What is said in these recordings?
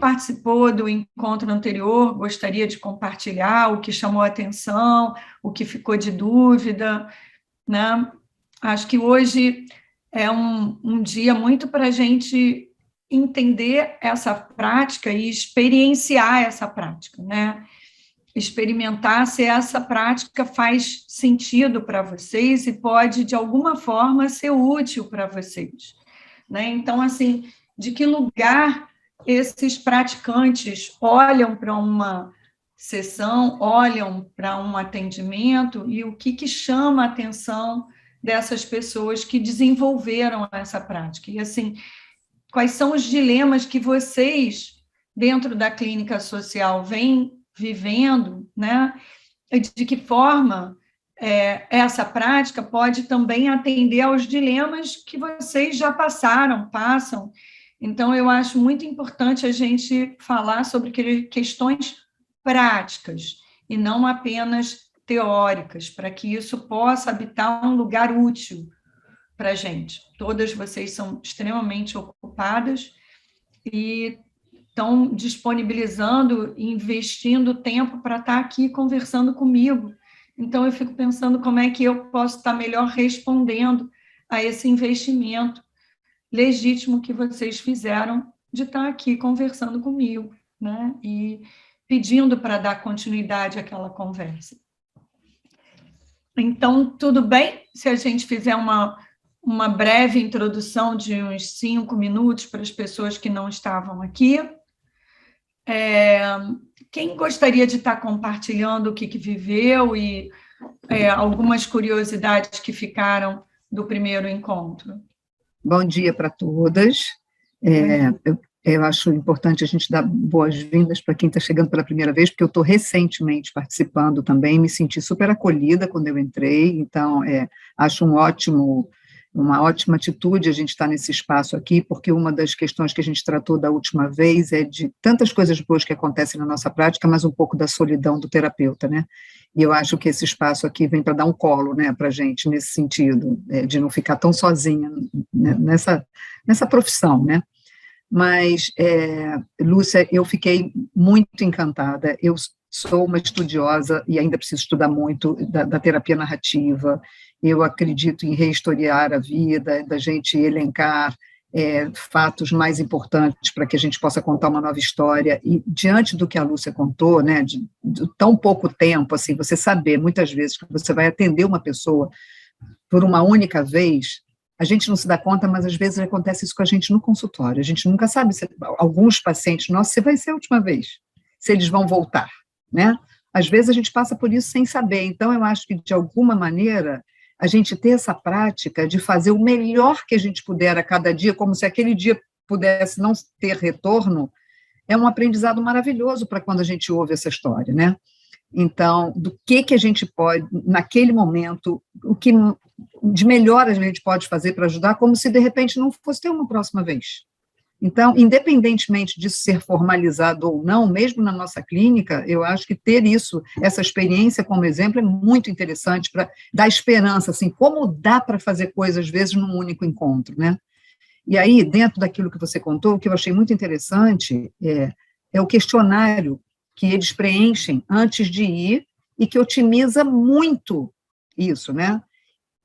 participou do encontro anterior gostaria de compartilhar o que chamou a atenção, o que ficou de dúvida, né? Acho que hoje é um dia muito para a gente entender essa prática e experienciar essa prática, né? Experimentar se essa prática faz sentido para vocês e pode, de alguma forma, ser útil para vocês, né? Então, assim, de que lugar esses praticantes olham para uma sessão, olham para um atendimento e o que chama a atenção dessas pessoas que desenvolveram essa prática. E, assim, quais são os dilemas que vocês, dentro da clínica social, vêm vivendo, né? E de que forma essa prática pode também atender aos dilemas que vocês já passam. Então, eu acho muito importante a gente falar sobre questões práticas e não apenas teóricas, para que isso possa habitar um lugar útil para a gente. Todas vocês são extremamente ocupadas e estão disponibilizando e investindo tempo para estar aqui conversando comigo. Então, eu fico pensando como é que eu posso estar melhor respondendo a esse investimento legítimo que vocês fizeram de estar aqui conversando comigo, né? E pedindo para dar continuidade àquela conversa. Então, tudo bem se a gente fizer uma breve introdução de uns 5 minutos para as pessoas que não estavam aqui? Quem gostaria de estar compartilhando o que viveu e algumas curiosidades que ficaram do primeiro encontro? Bom dia para todas. Eu acho importante a gente dar boas-vindas para quem está chegando pela primeira vez, porque eu estou recentemente participando também, me senti super acolhida quando eu entrei, então acho uma ótima atitude a gente estar nesse espaço aqui, porque uma das questões que a gente tratou da última vez é de tantas coisas boas que acontecem na nossa prática, mas um pouco da solidão do terapeuta, né? E eu acho que esse espaço aqui vem para dar um colo, né, para a gente, nesse sentido, de não ficar tão sozinha nessa profissão, né? Mas, Lúcia, eu fiquei muito encantada, eu sou uma estudiosa e ainda preciso estudar muito da terapia narrativa, eu acredito em rehistoriar a vida, da gente elencar fatos mais importantes para que a gente possa contar uma nova história, e diante do que a Lúcia contou, né, de tão pouco tempo, assim, você saber muitas vezes que você vai atender uma pessoa por uma única vez, a gente não se dá conta, mas às vezes acontece isso com a gente no consultório, a gente nunca sabe, alguns pacientes nossos, se vai ser a última vez, se eles vão voltar, né? Às vezes a gente passa por isso sem saber, então eu acho que de alguma maneira a gente ter essa prática de fazer o melhor que a gente puder a cada dia, como se aquele dia pudesse não ter retorno, é um aprendizado maravilhoso para quando a gente ouve essa história, né? Então, do que a gente pode, naquele momento, o que de melhor a gente pode fazer para ajudar, como se de repente não fosse ter uma próxima vez. Então, independentemente disso ser formalizado ou não, mesmo na nossa clínica, eu acho que ter essa experiência como exemplo é muito interessante para dar esperança, assim, como dá para fazer coisas, às vezes, num único encontro, né? E aí, dentro daquilo que você contou, o que eu achei muito interessante é o questionário que eles preenchem antes de ir e que otimiza muito isso, né?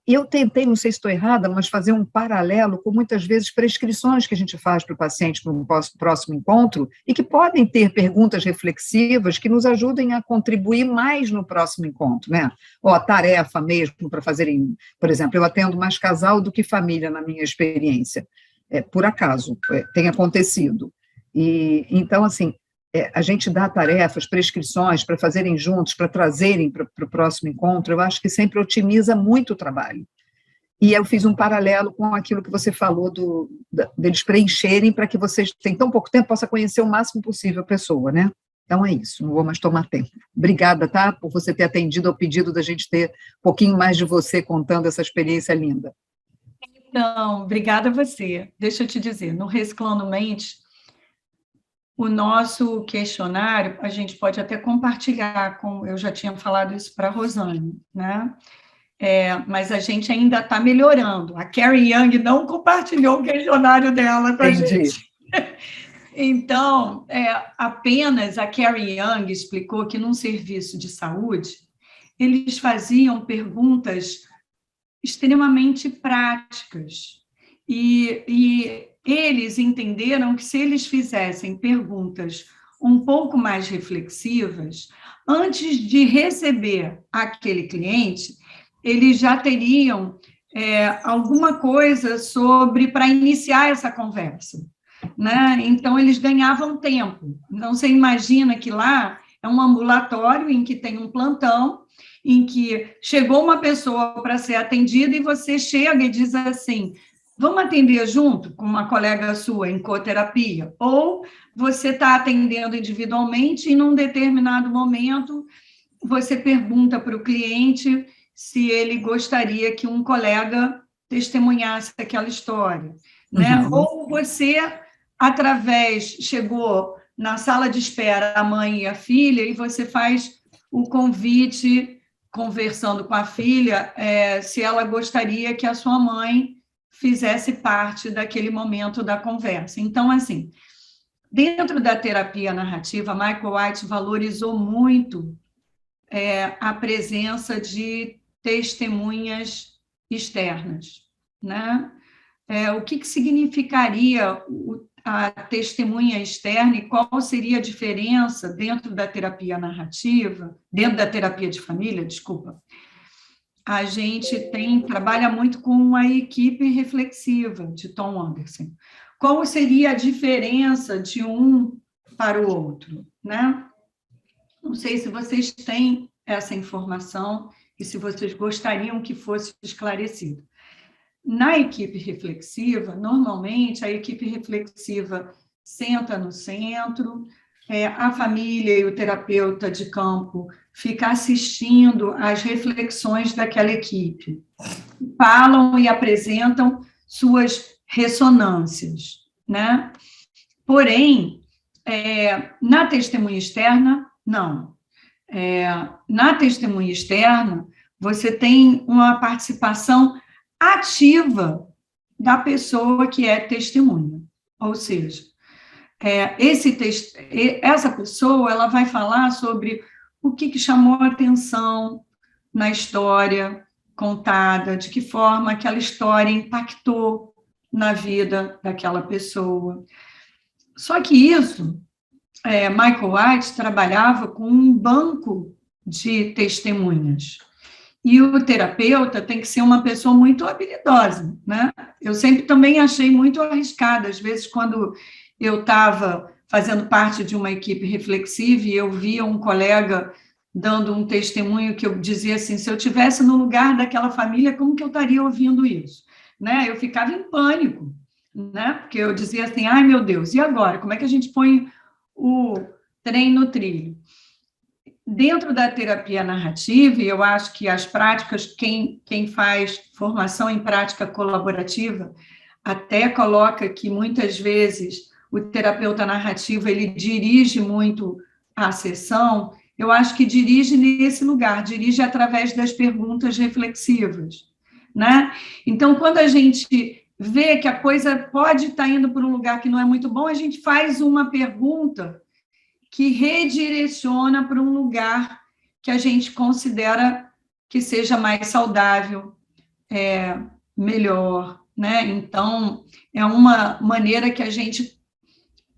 Eu tentei, não sei se estou errada, mas fazer um paralelo com, muitas vezes, prescrições que a gente faz para o paciente para um próximo encontro e que podem ter perguntas reflexivas que nos ajudem a contribuir mais no próximo encontro, né? Ou a tarefa mesmo para fazerem, por exemplo, eu atendo mais casal do que família na minha experiência, por acaso, tem acontecido. E, então, assim, a gente dá tarefas, prescrições para fazerem juntos, para trazerem para o próximo encontro, eu acho que sempre otimiza muito o trabalho. E eu fiz um paralelo com aquilo que você falou deles preencherem para que vocês, em tão pouco tempo, possam conhecer o máximo possível a pessoa, né? Então é isso, não vou mais tomar tempo. Obrigada, tá, por você ter atendido ao pedido da gente ter um pouquinho mais de você contando essa experiência linda. Não, obrigada a você. Deixa eu te dizer, no Reciclando Mente, o nosso questionário, a gente pode até compartilhar, eu já tinha falado isso para a Rosane, né? Mas a gente ainda está melhorando. A Carrie Young não compartilhou o questionário dela com a gente. Então, apenas a Carrie Young explicou que num serviço de saúde, eles faziam perguntas extremamente práticas. E eles entenderam que se eles fizessem perguntas um pouco mais reflexivas, antes de receber aquele cliente, eles já teriam alguma coisa para iniciar essa conversa, né? Então, eles ganhavam tempo. Então, você imagina que lá é um ambulatório em que tem um plantão, em que chegou uma pessoa para ser atendida e você chega e diz assim, vamos atender junto com uma colega sua em coterapia? Ou você está atendendo individualmente e, num determinado momento, você pergunta para o cliente se ele gostaria que um colega testemunhasse aquela história, né? Ou você, chegou na sala de espera a mãe e a filha e você faz o convite, conversando com a filha, se ela gostaria que a sua mãe fizesse parte daquele momento da conversa. Então, assim, dentro da terapia narrativa, Michael White valorizou muito a presença de testemunhas externas, né? O que significaria a testemunha externa e qual seria a diferença dentro da terapia narrativa, dentro da terapia de família, desculpa. A gente trabalha muito com a equipe reflexiva de Tom Anderson. Qual seria a diferença de um para o outro, né? Não sei se vocês têm essa informação e se vocês gostariam que fosse esclarecido. Na equipe reflexiva, normalmente, a equipe reflexiva senta no centro, a família e o terapeuta de campo ficam assistindo às reflexões daquela equipe, falam e apresentam suas ressonâncias, né? Porém, na testemunha externa, não. Na testemunha externa, você tem uma participação ativa da pessoa que é testemunha. Ou seja, essa pessoa ela vai falar sobre o que chamou a atenção na história contada, de que forma aquela história impactou na vida daquela pessoa. Só que isso, Michael White trabalhava com um banco de testemunhas. E o terapeuta tem que ser uma pessoa muito habilidosa, né? Eu sempre também achei muito arriscado, às vezes, quando eu estava fazendo parte de uma equipe reflexiva e eu via um colega dando um testemunho que eu dizia assim, se eu estivesse no lugar daquela família, como que eu estaria ouvindo isso? Né? Eu ficava em pânico, né? Porque eu dizia assim, ai, meu Deus, e agora? Como é que a gente põe o trem no trilho? Dentro da terapia narrativa, e eu acho que as práticas, quem faz formação em prática colaborativa, até coloca que, muitas vezes, o terapeuta narrativo, ele dirige muito a sessão, eu acho que dirige nesse lugar, dirige através das perguntas reflexivas, né? Então, quando a gente vê que a coisa pode estar indo por um lugar que não é muito bom, a gente faz uma pergunta que redireciona para um lugar que a gente considera que seja mais saudável, melhor, né? Então, é uma maneira que a gente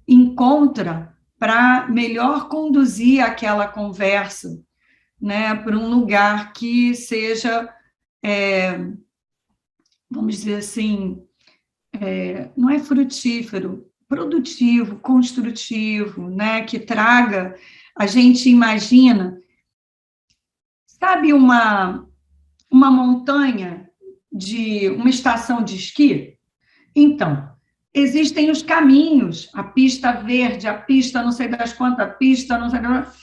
encontra para melhor conduzir aquela conversa, né? Para um lugar que seja, vamos dizer assim, não é frutífero, produtivo, construtivo, né? Que traga, a gente imagina, sabe uma montanha de uma estação de esqui? Então, existem os caminhos, a pista verde, a pista não sei das quantas, a pista não sei das...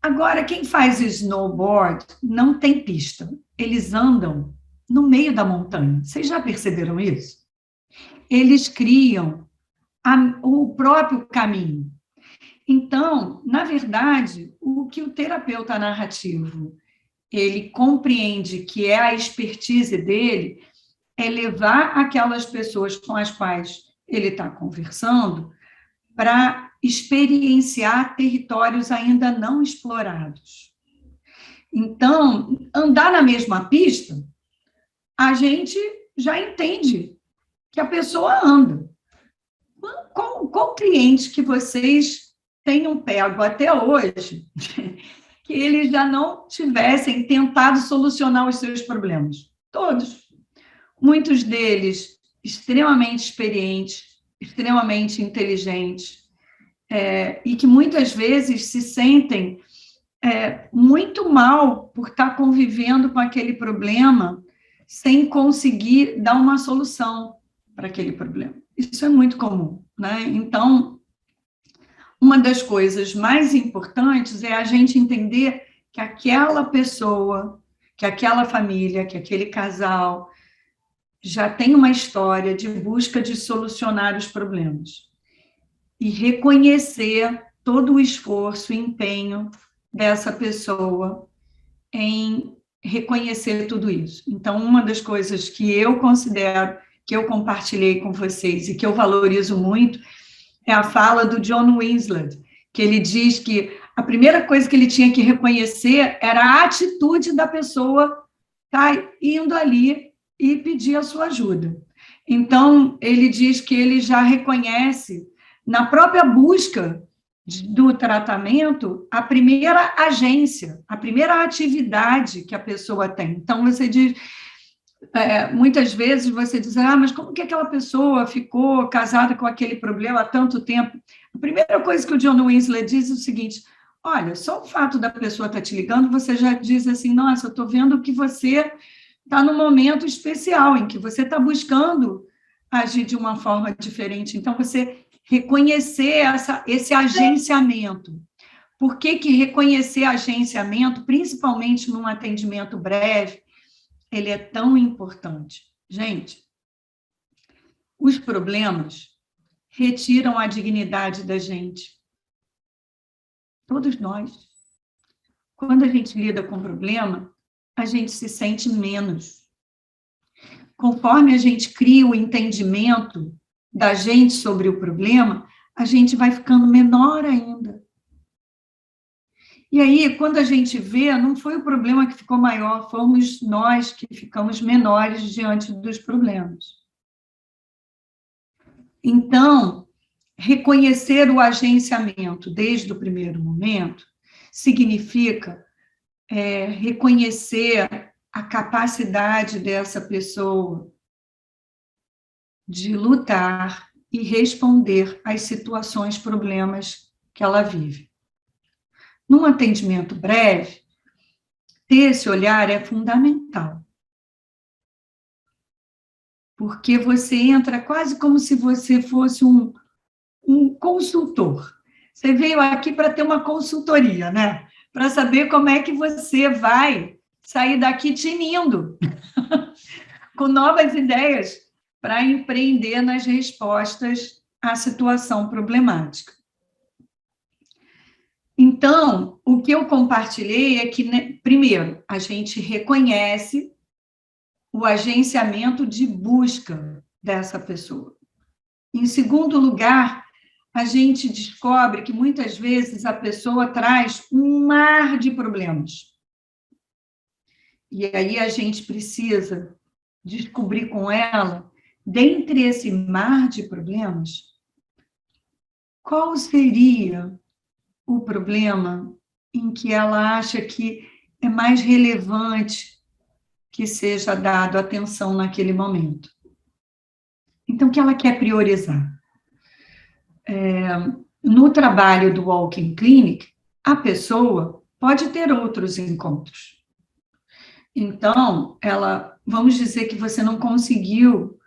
Agora, quem faz snowboard não tem pista, eles andam no meio da montanha. Vocês já perceberam isso? Eles criam o próprio caminho. Então, na verdade, o que o terapeuta narrativo ele compreende que é a expertise dele é levar aquelas pessoas com as quais ele está conversando para experienciar territórios ainda não explorados. Então, andar na mesma pista, a gente já entende que a pessoa anda. Qual cliente que vocês tenham pego até hoje que eles já não tivessem tentado solucionar os seus problemas? Todos. Muitos deles extremamente experientes, extremamente inteligentes, e que muitas vezes se sentem muito mal por estar convivendo com aquele problema sem conseguir dar uma solução para aquele problema. Isso é muito comum, né? Então, uma das coisas mais importantes é a gente entender que aquela pessoa, que aquela família, que aquele casal já tem uma história de busca de solucionar os problemas e reconhecer todo o esforço e empenho dessa pessoa em reconhecer tudo isso. Então, uma das coisas que eu considero, que eu compartilhei com vocês e que eu valorizo muito, é a fala do John Winslow, que ele diz que a primeira coisa que ele tinha que reconhecer era a atitude da pessoa estar indo ali e pedir a sua ajuda. Então, ele diz que ele já reconhece, na própria busca do tratamento, a primeira agência, a primeira atividade que a pessoa tem. Então, você diz, muitas vezes você diz, mas como que aquela pessoa ficou casada com aquele problema há tanto tempo? A primeira coisa que o John Winslow diz é o seguinte, olha, só o fato da pessoa estar te ligando, você já diz assim, nossa, eu estou vendo que você está num momento especial, em que você está buscando agir de uma forma diferente. Então, você reconhecer esse agenciamento. Por que reconhecer agenciamento, principalmente num atendimento breve, ele é tão importante? Gente, os problemas retiram a dignidade da gente. Todos nós. Quando a gente lida com problema, a gente se sente menos. Conforme a gente cria o entendimento da gente sobre o problema, a gente vai ficando menor ainda. E aí, quando a gente vê, não foi o problema que ficou maior, fomos nós que ficamos menores diante dos problemas. Então, reconhecer o agenciamento desde o primeiro momento significa reconhecer a capacidade dessa pessoa de lutar e responder às situações, problemas que ela vive. Num atendimento breve, ter esse olhar é fundamental. Porque você entra quase como se você fosse um consultor. Você veio aqui para ter uma consultoria, né? Para saber como é que você vai sair daqui tinindo, com novas ideias para empreender nas respostas à situação problemática. Então, o que eu compartilhei é que, primeiro, a gente reconhece o agenciamento de busca dessa pessoa. Em segundo lugar, a gente descobre que muitas vezes a pessoa traz um mar de problemas. E aí a gente precisa descobrir com ela, dentre esse mar de problemas, qual seria o problema em que ela acha que é mais relevante que seja dado atenção naquele momento. Então, o que ela quer priorizar? No trabalho do Walking Clinic, a pessoa pode ter outros encontros. Então, vamos dizer que você não conseguiu,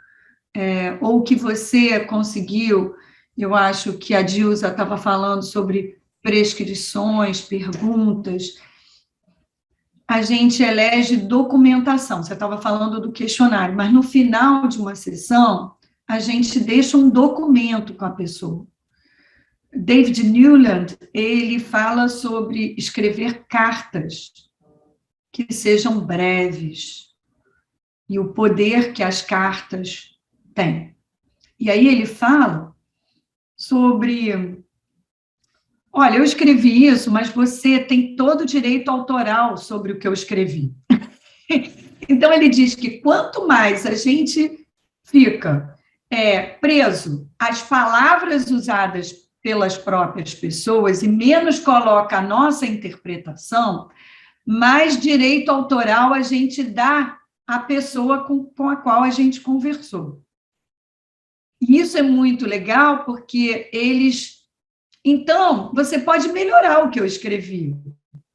ou que você conseguiu, eu acho que a Dilsa estava falando sobre prescrições, perguntas, a gente elege documentação, você estava falando do questionário, mas no final de uma sessão, a gente deixa um documento com a pessoa. David Newland, ele fala sobre escrever cartas que sejam breves e o poder que as cartas têm. E aí ele fala sobre... Olha, eu escrevi isso, mas você tem todo o direito autoral sobre o que eu escrevi. Então, ele diz que quanto mais a gente fica preso às palavras usadas pelas próprias pessoas e menos coloca a nossa interpretação, mais direito autoral a gente dá à pessoa com a qual a gente conversou. E isso é muito legal, porque eles... Então, você pode melhorar o que eu escrevi.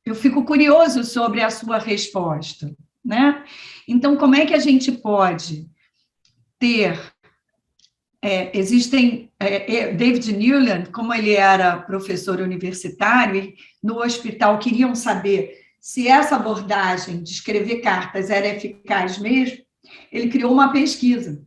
Eu fico curioso sobre a sua resposta, né? Então, como é que a gente pode ter... existem... David Newland, como ele era professor universitário, e no hospital queriam saber se essa abordagem de escrever cartas era eficaz mesmo, ele criou uma pesquisa.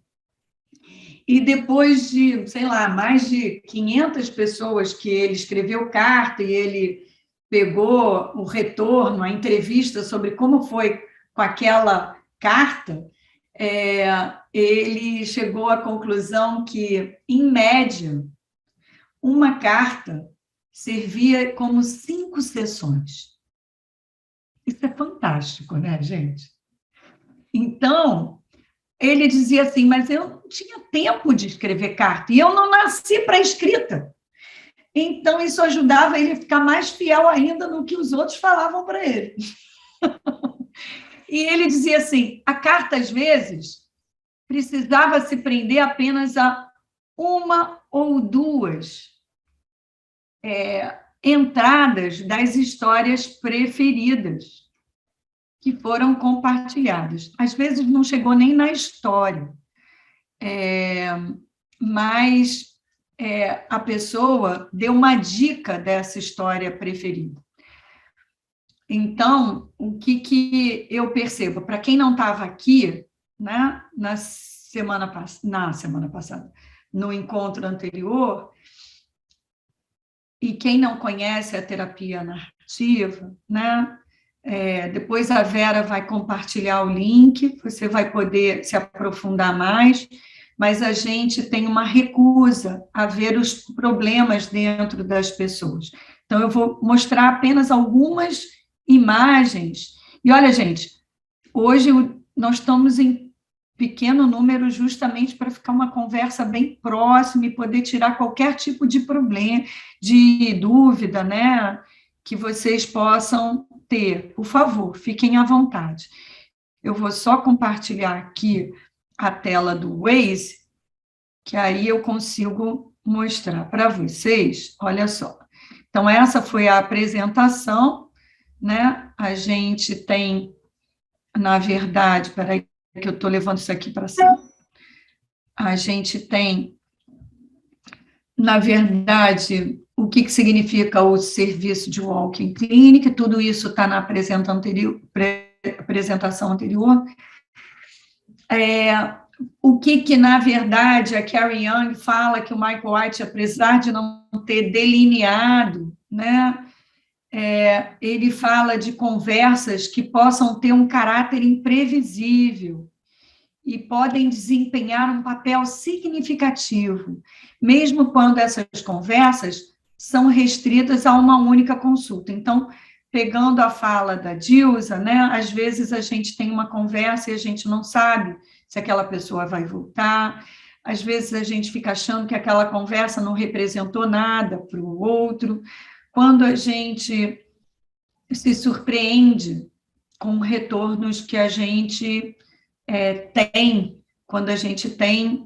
E depois de, sei lá, mais de 500 pessoas que ele escreveu carta e ele pegou o retorno, a entrevista sobre como foi com aquela carta, ele chegou à conclusão que, em média, uma carta servia como 5 sessões. Isso é fantástico, né, gente? Então, ele dizia assim, mas eu não tinha tempo de escrever carta, e eu não nasci para escrita. Então, isso ajudava ele a ficar mais fiel ainda no que os outros falavam para ele. E ele dizia assim, a carta, às vezes, precisava se prender apenas a uma ou duas entradas das histórias preferidas que foram compartilhadas. Às vezes não chegou nem na história, mas a pessoa deu uma dica dessa história preferida. Então, o que eu percebo? Para quem não estava aqui, né, na semana passada, no encontro anterior, e quem não conhece a terapia narrativa, né, depois a Vera vai compartilhar o link, você vai poder se aprofundar mais, mas a gente tem uma recusa a ver os problemas dentro das pessoas. Então, eu vou mostrar apenas algumas imagens. E olha, gente, hoje nós estamos em pequeno número justamente para ficar uma conversa bem próxima e poder tirar qualquer tipo de problema, de dúvida, né, que vocês possam ter. Por favor, fiquem à vontade. Eu vou só compartilhar aqui a tela do Waze, que aí eu consigo mostrar para vocês, olha só. Então, essa foi a apresentação, né? A gente tem, na verdade, peraí, que eu estou levando isso aqui para cima. A gente tem, na verdade, o que significa o serviço de walking clinic, tudo isso está na apresentação anterior. O que, na verdade, a Carrie Young fala que o Michael White, apesar de não ter delineado, né, ele fala de conversas que possam ter um caráter imprevisível e podem desempenhar um papel significativo, mesmo quando essas conversas são restritas a uma única consulta. Então, pegando a fala da Dilsa, né, às vezes a gente tem uma conversa e a gente não sabe se aquela pessoa vai voltar, às vezes a gente fica achando que aquela conversa não representou nada para o outro, quando a gente se surpreende com retornos que a gente tem, quando a gente tem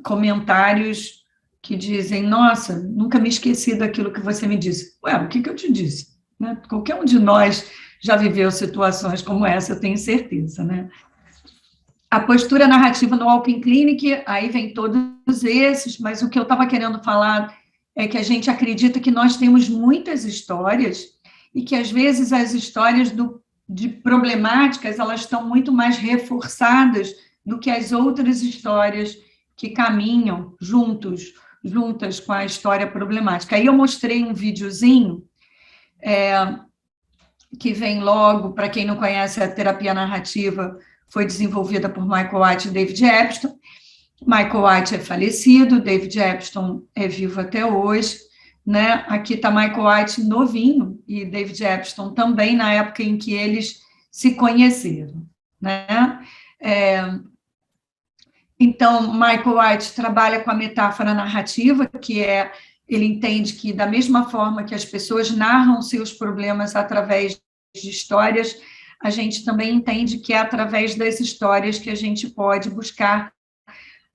comentários que dizem, nossa, nunca me esqueci daquilo que você me disse. Ué, o que eu te disse? Né? Qualquer um de nós já viveu situações como essa, eu tenho certeza, né? A postura narrativa no Walking Clinic, aí vem todos esses, mas o que eu estava querendo falar é que a gente acredita que nós temos muitas histórias e que, às vezes, as histórias de problemáticas, elas estão muito mais reforçadas do que as outras histórias que caminham juntas com a história problemática. Aí eu mostrei um videozinho que vem logo, para quem não conhece, a terapia narrativa foi desenvolvida por Michael White e David Epstein, Michael White é falecido, David Epstein é vivo até hoje, né? Aqui está Michael White novinho e David Epstein também na época em que eles se conheceram, né? Então, Michael White trabalha com a metáfora narrativa, que é, ele entende que da mesma forma que as pessoas narram seus problemas através de histórias, a gente também entende que é através das histórias que a gente pode buscar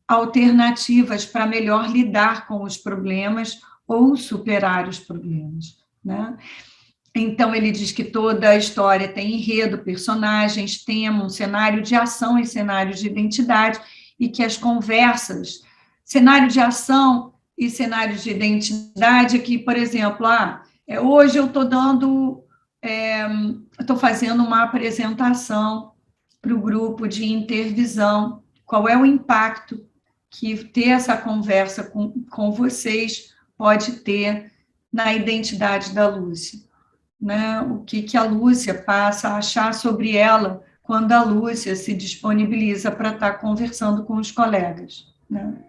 alternativas para melhor lidar com os problemas ou superar os problemas, né? Então, ele diz que toda a história tem enredo, personagens, tema, um cenário de ação e cenário de identidade, e que as conversas, cenário de ação e cenário de identidade, que, por exemplo, hoje eu estou fazendo uma apresentação para o grupo de intervisão, qual é o impacto que ter essa conversa com vocês pode ter na identidade da Lúcia, né? O que a Lúcia passa a achar sobre ela quando a Lúcia se disponibiliza para estar conversando com os colegas, né?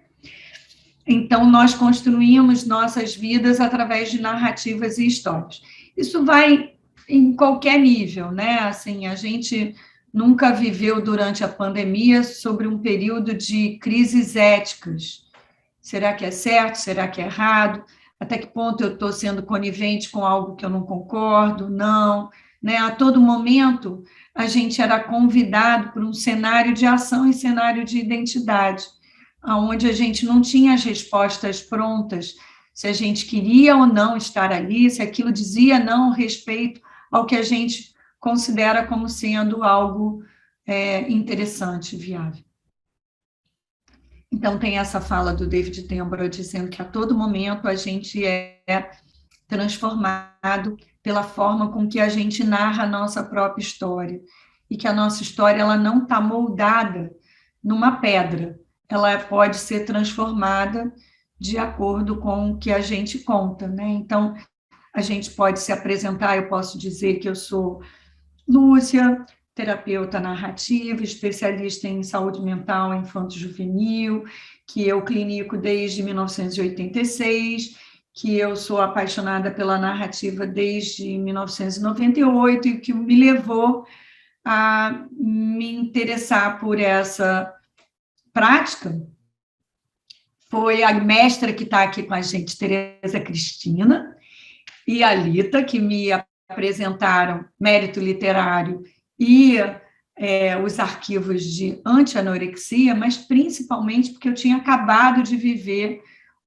Então, nós construímos nossas vidas através de narrativas e histórias. Isso vai em qualquer nível, né? Assim, a gente nunca viveu durante a pandemia sobre um período de crises éticas. Será que é certo? Será que é errado? Até que ponto eu estou sendo conivente com algo que eu não concordo? Não. Né? A todo momento, a gente era convidado por um cenário de ação e cenário de identidade, onde a gente não tinha as respostas prontas, se a gente queria ou não estar ali, se aquilo dizia não respeito ao que a gente considera como sendo algo interessante, viável. Então, tem essa fala do David Attenborough dizendo que a todo momento a gente é transformado pela forma com que a gente narra a nossa própria história, e que a nossa história ela não está moldada numa pedra, ela pode ser transformada de acordo com o que a gente conta, né? Então, a gente pode se apresentar, eu posso dizer que eu sou Lúcia, terapeuta narrativa, especialista em saúde mental infanto-juvenil, que eu clinico desde 1986, que eu sou apaixonada pela narrativa desde 1998 e que me levou a me interessar por essa prática foi a mestra que está aqui com a gente, Tereza Cristina, e a Lita, que me apresentaram Mérito Literário e os arquivos de anti-anorexia, mas principalmente porque eu tinha acabado de viver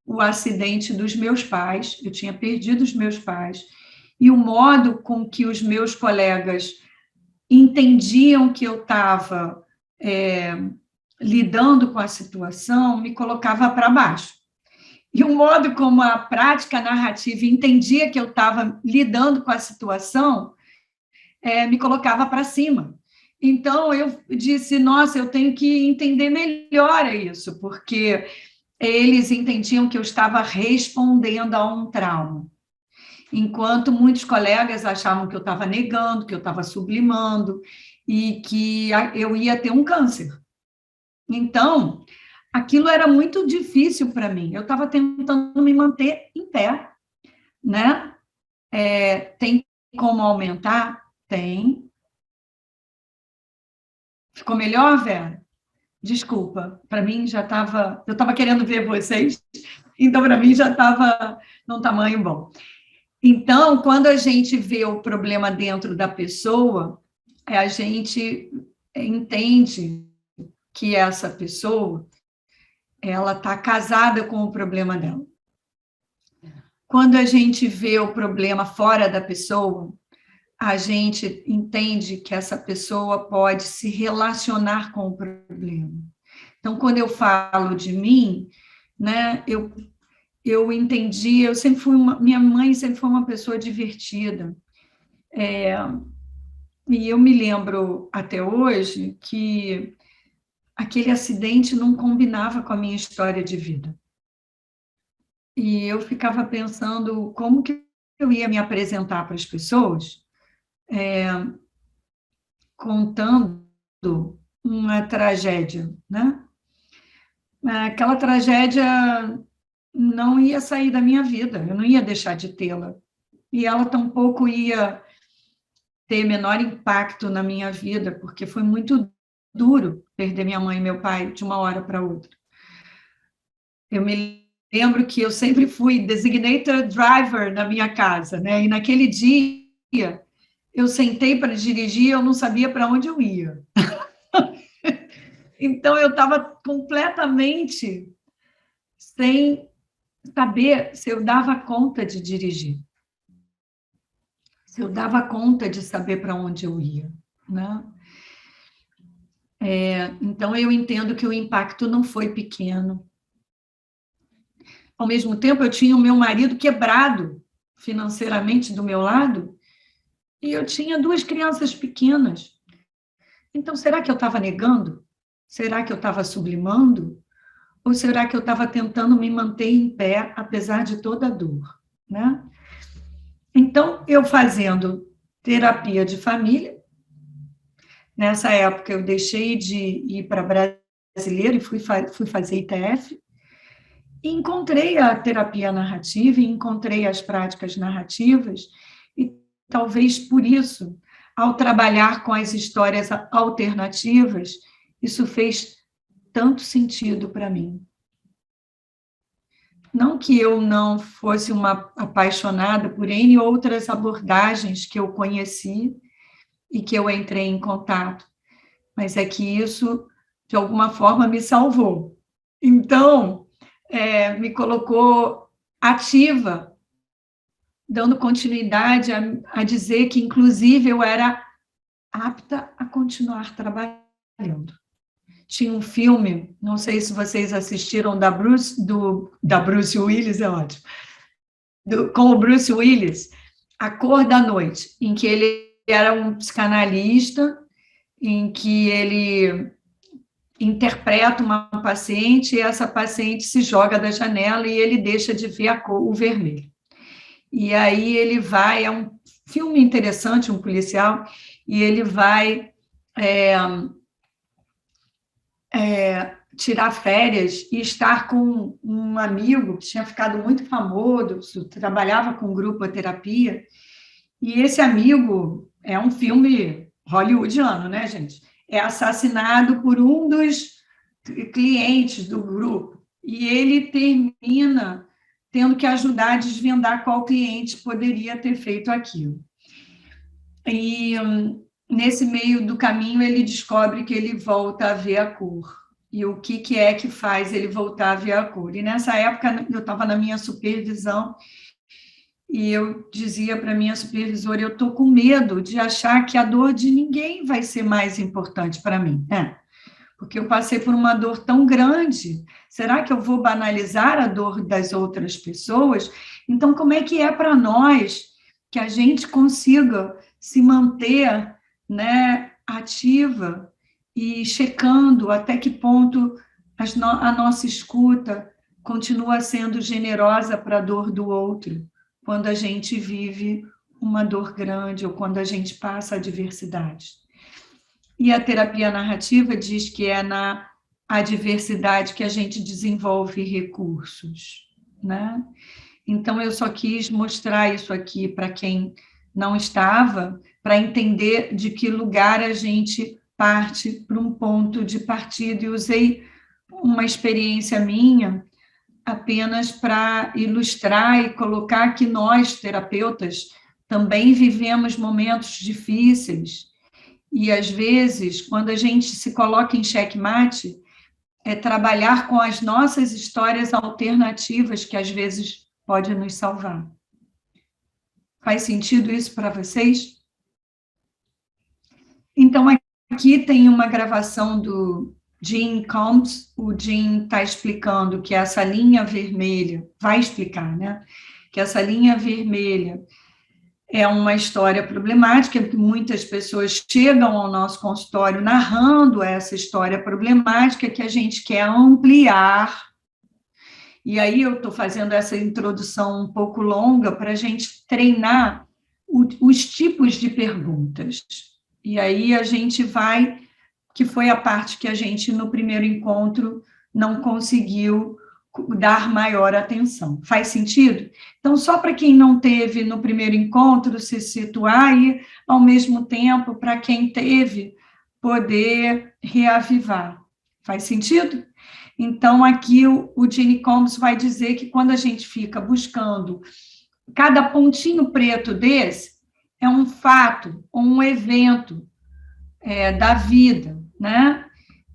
o acidente dos meus pais, eu tinha perdido os meus pais, e o modo com que os meus colegas entendiam que eu estava lidando com a situação me colocava para baixo. E o modo como a prática narrativa entendia que eu estava lidando com a situação me colocava para cima. Então, eu disse, nossa, eu tenho que entender melhor isso, porque eles entendiam que eu estava respondendo a um trauma, enquanto muitos colegas achavam que eu estava negando, que eu estava sublimando, e que eu ia ter um câncer. Então, aquilo era muito difícil para mim. Eu estava tentando me manter em pé, né? Tem como aumentar? Tem. Ficou melhor, Vera? Desculpa, para mim já estava... Eu estava querendo ver vocês, então para mim já estava num tamanho bom. Então, quando a gente vê o problema dentro da pessoa, a gente entende que essa pessoa ela está casada com o problema dela. Quando a gente vê o problema fora da pessoa, a gente entende que essa pessoa pode se relacionar com o problema. Então, quando eu falo de mim, né, eu entendi, eu sempre fui minha mãe sempre foi uma pessoa divertida. E eu me lembro até hoje que aquele acidente não combinava com a minha história de vida. E eu ficava pensando como que eu ia me apresentar para as pessoas, contando uma tragédia, né? aquela tragédia não ia sair da minha vida, eu não ia deixar de tê-la. E ela tampouco ia ter menor impacto na minha vida, porque foi muito duro perder minha mãe e meu pai de uma hora para outra. Eu me lembro que eu sempre fui designated driver na minha casa, né? E naquele dia eu sentei para dirigir, eu não sabia para onde eu ia. Então eu estava completamente sem saber se eu dava conta de dirigir, se eu dava conta de saber para onde eu ia, né? Então eu entendo que o impacto não foi pequeno. Ao mesmo tempo, eu tinha o meu marido quebrado financeiramente do meu lado e eu tinha 2 crianças pequenas. Então, será que eu estava negando? Será que eu estava sublimando? Ou será que eu estava tentando me manter em pé, apesar de toda a dor, né? Então, eu fazendo terapia de família, nessa época eu deixei de ir para brasileiro e fui fazer ITF, e encontrei a terapia narrativa, e encontrei as práticas narrativas, e talvez por isso, ao trabalhar com as histórias alternativas, isso fez tanto sentido para mim. Não que eu não fosse uma apaixonada por N outras abordagens que eu conheci e que eu entrei em contato, mas é que isso, de alguma forma, me salvou. Então, me colocou ativa, dando continuidade a dizer que, inclusive, eu era apta a continuar trabalhando. Tinha um filme, não sei se vocês assistiram, da Bruce Willis, é ótimo, com o Bruce Willis, A Cor da Noite, em que ele era um psicanalista, em que ele interpreta uma paciente e essa paciente se joga da janela e ele deixa de ver o vermelho. E aí ele vai, é um filme interessante, um policial, e ele vai tirar férias e estar com um amigo que tinha ficado muito famoso, trabalhava com grupoterapia, e esse amigo é um filme hollywoodiano, né, gente? É assassinado por um dos clientes do grupo, e ele termina tendo que ajudar a desvendar qual cliente poderia ter feito aquilo. E nesse meio do caminho ele descobre que ele volta a ver a cor. E o que é que faz ele voltar a ver a cor? E nessa época eu estava na minha supervisão e eu dizia para a minha supervisora, eu estou com medo de achar que a dor de ninguém vai ser mais importante para mim. Porque eu passei por uma dor tão grande, será que eu vou banalizar a dor das outras pessoas? Então, como é que é para nós que a gente consiga se manter, né, ativa e checando até que ponto a nossa escuta continua sendo generosa para a dor do outro, quando a gente vive uma dor grande ou quando a gente passa adversidade. E a terapia narrativa diz que é na adversidade que a gente desenvolve recursos, né? Então, eu só quis mostrar isso aqui para quem não estava, para entender de que lugar a gente parte para um ponto de partida, e usei uma experiência minha apenas para ilustrar e colocar que nós, terapeutas, também vivemos momentos difíceis, e, às vezes, quando a gente se coloca em xeque-mate, é trabalhar com as nossas histórias alternativas, que, às vezes, pode nos salvar. Faz sentido isso para vocês? Então, aqui tem uma gravação do Gene Combs. O Gene está explicando que essa linha vermelha, vai explicar, né? Que essa linha vermelha é uma história problemática, que muitas pessoas chegam ao nosso consultório narrando essa história problemática que a gente quer ampliar. E aí eu estou fazendo essa introdução um pouco longa para a gente treinar os tipos de perguntas. E aí a gente vai, que foi a parte que a gente, no primeiro encontro, não conseguiu dar maior atenção. Faz sentido? Então, só para quem não teve no primeiro encontro se situar e, ao mesmo tempo, para quem teve, poder reavivar. Faz sentido? Então, aqui o Gene Combs vai dizer que quando a gente fica buscando cada pontinho preto desse, é um fato, ou um evento da vida, né?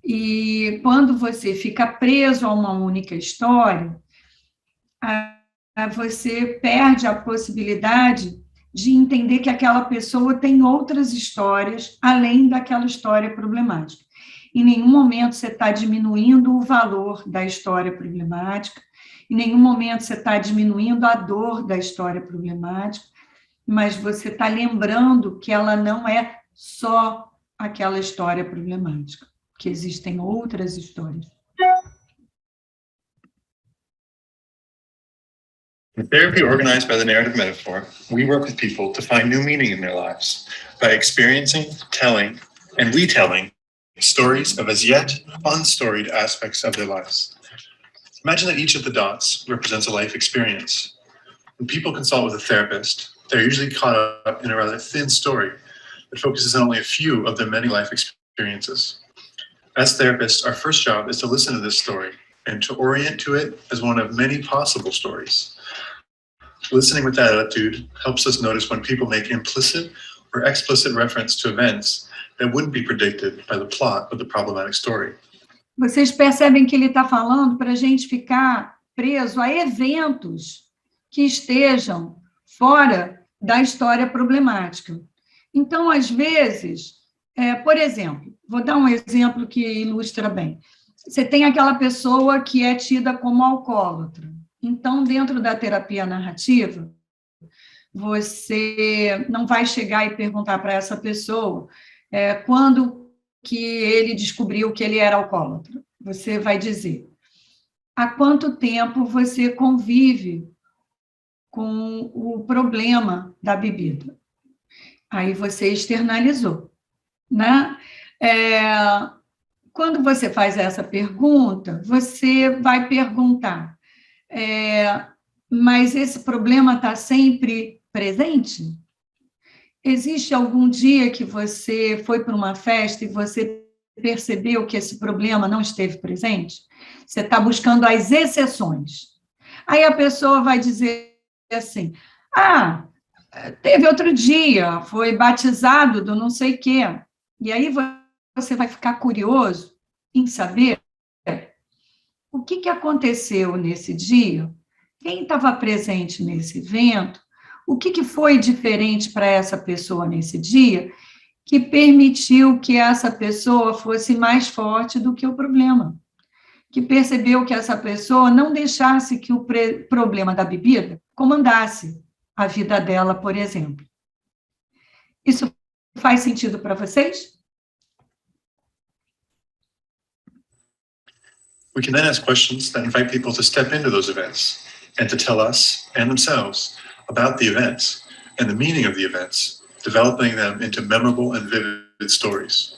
E quando você fica preso a uma única história, você perde a possibilidade de entender que aquela pessoa tem outras histórias além daquela história problemática. Em nenhum momento você está diminuindo o valor da história problemática, em nenhum momento você está diminuindo a dor da história problemática, mas você está lembrando que ela não é só aquela história problemática, que existem outras histórias. In therapy organized by the narrative metaphor, we work with people to find new meaning in their lives by experiencing, telling, and retelling stories of as yet unstoried aspects of their lives. Imagine that each of the dots represents a life experience. When people consult with a therapist, they're usually caught up in a rather thin story that focuses on only a few of their many life experiences. As therapists, our first job is to listen to this story and to orient to it as one of many possible stories. Listening with that attitude helps us notice when people make implicit or explicit reference to events that wouldn't be predicted by the plot of the problematic story. Vocês percebem que ele está falando para a gente ficar preso a eventos que estejam fora da história problemática. Então, às vezes, por exemplo, vou dar um exemplo que ilustra bem. Você tem aquela pessoa que é tida como alcoólatra. Então, dentro da terapia narrativa, você não vai chegar e perguntar para essa pessoa quando que ele descobriu que ele era alcoólatra. Você vai dizer, há quanto tempo você convive com o problema da bebida? Aí você externalizou, né? Quando você faz essa pergunta, você vai perguntar, mas esse problema está sempre presente? Existe algum dia que você foi para uma festa e você percebeu que esse problema não esteve presente? Você está buscando as exceções. Aí a pessoa vai dizer assim, teve outro dia, foi batizado do não sei o quê. E aí você vai ficar curioso em saber o que aconteceu nesse dia, quem estava presente nesse evento, o que foi diferente para essa pessoa nesse dia que permitiu que essa pessoa fosse mais forte do que o problema, que percebeu que essa pessoa não deixasse que o problema da bebida comandasse a vida dela, por exemplo. Isso faz sentido para vocês? We can then ask questions that invite people to step into those events and to tell us and themselves about the events and the meaning of the events, developing them into memorable and vivid stories.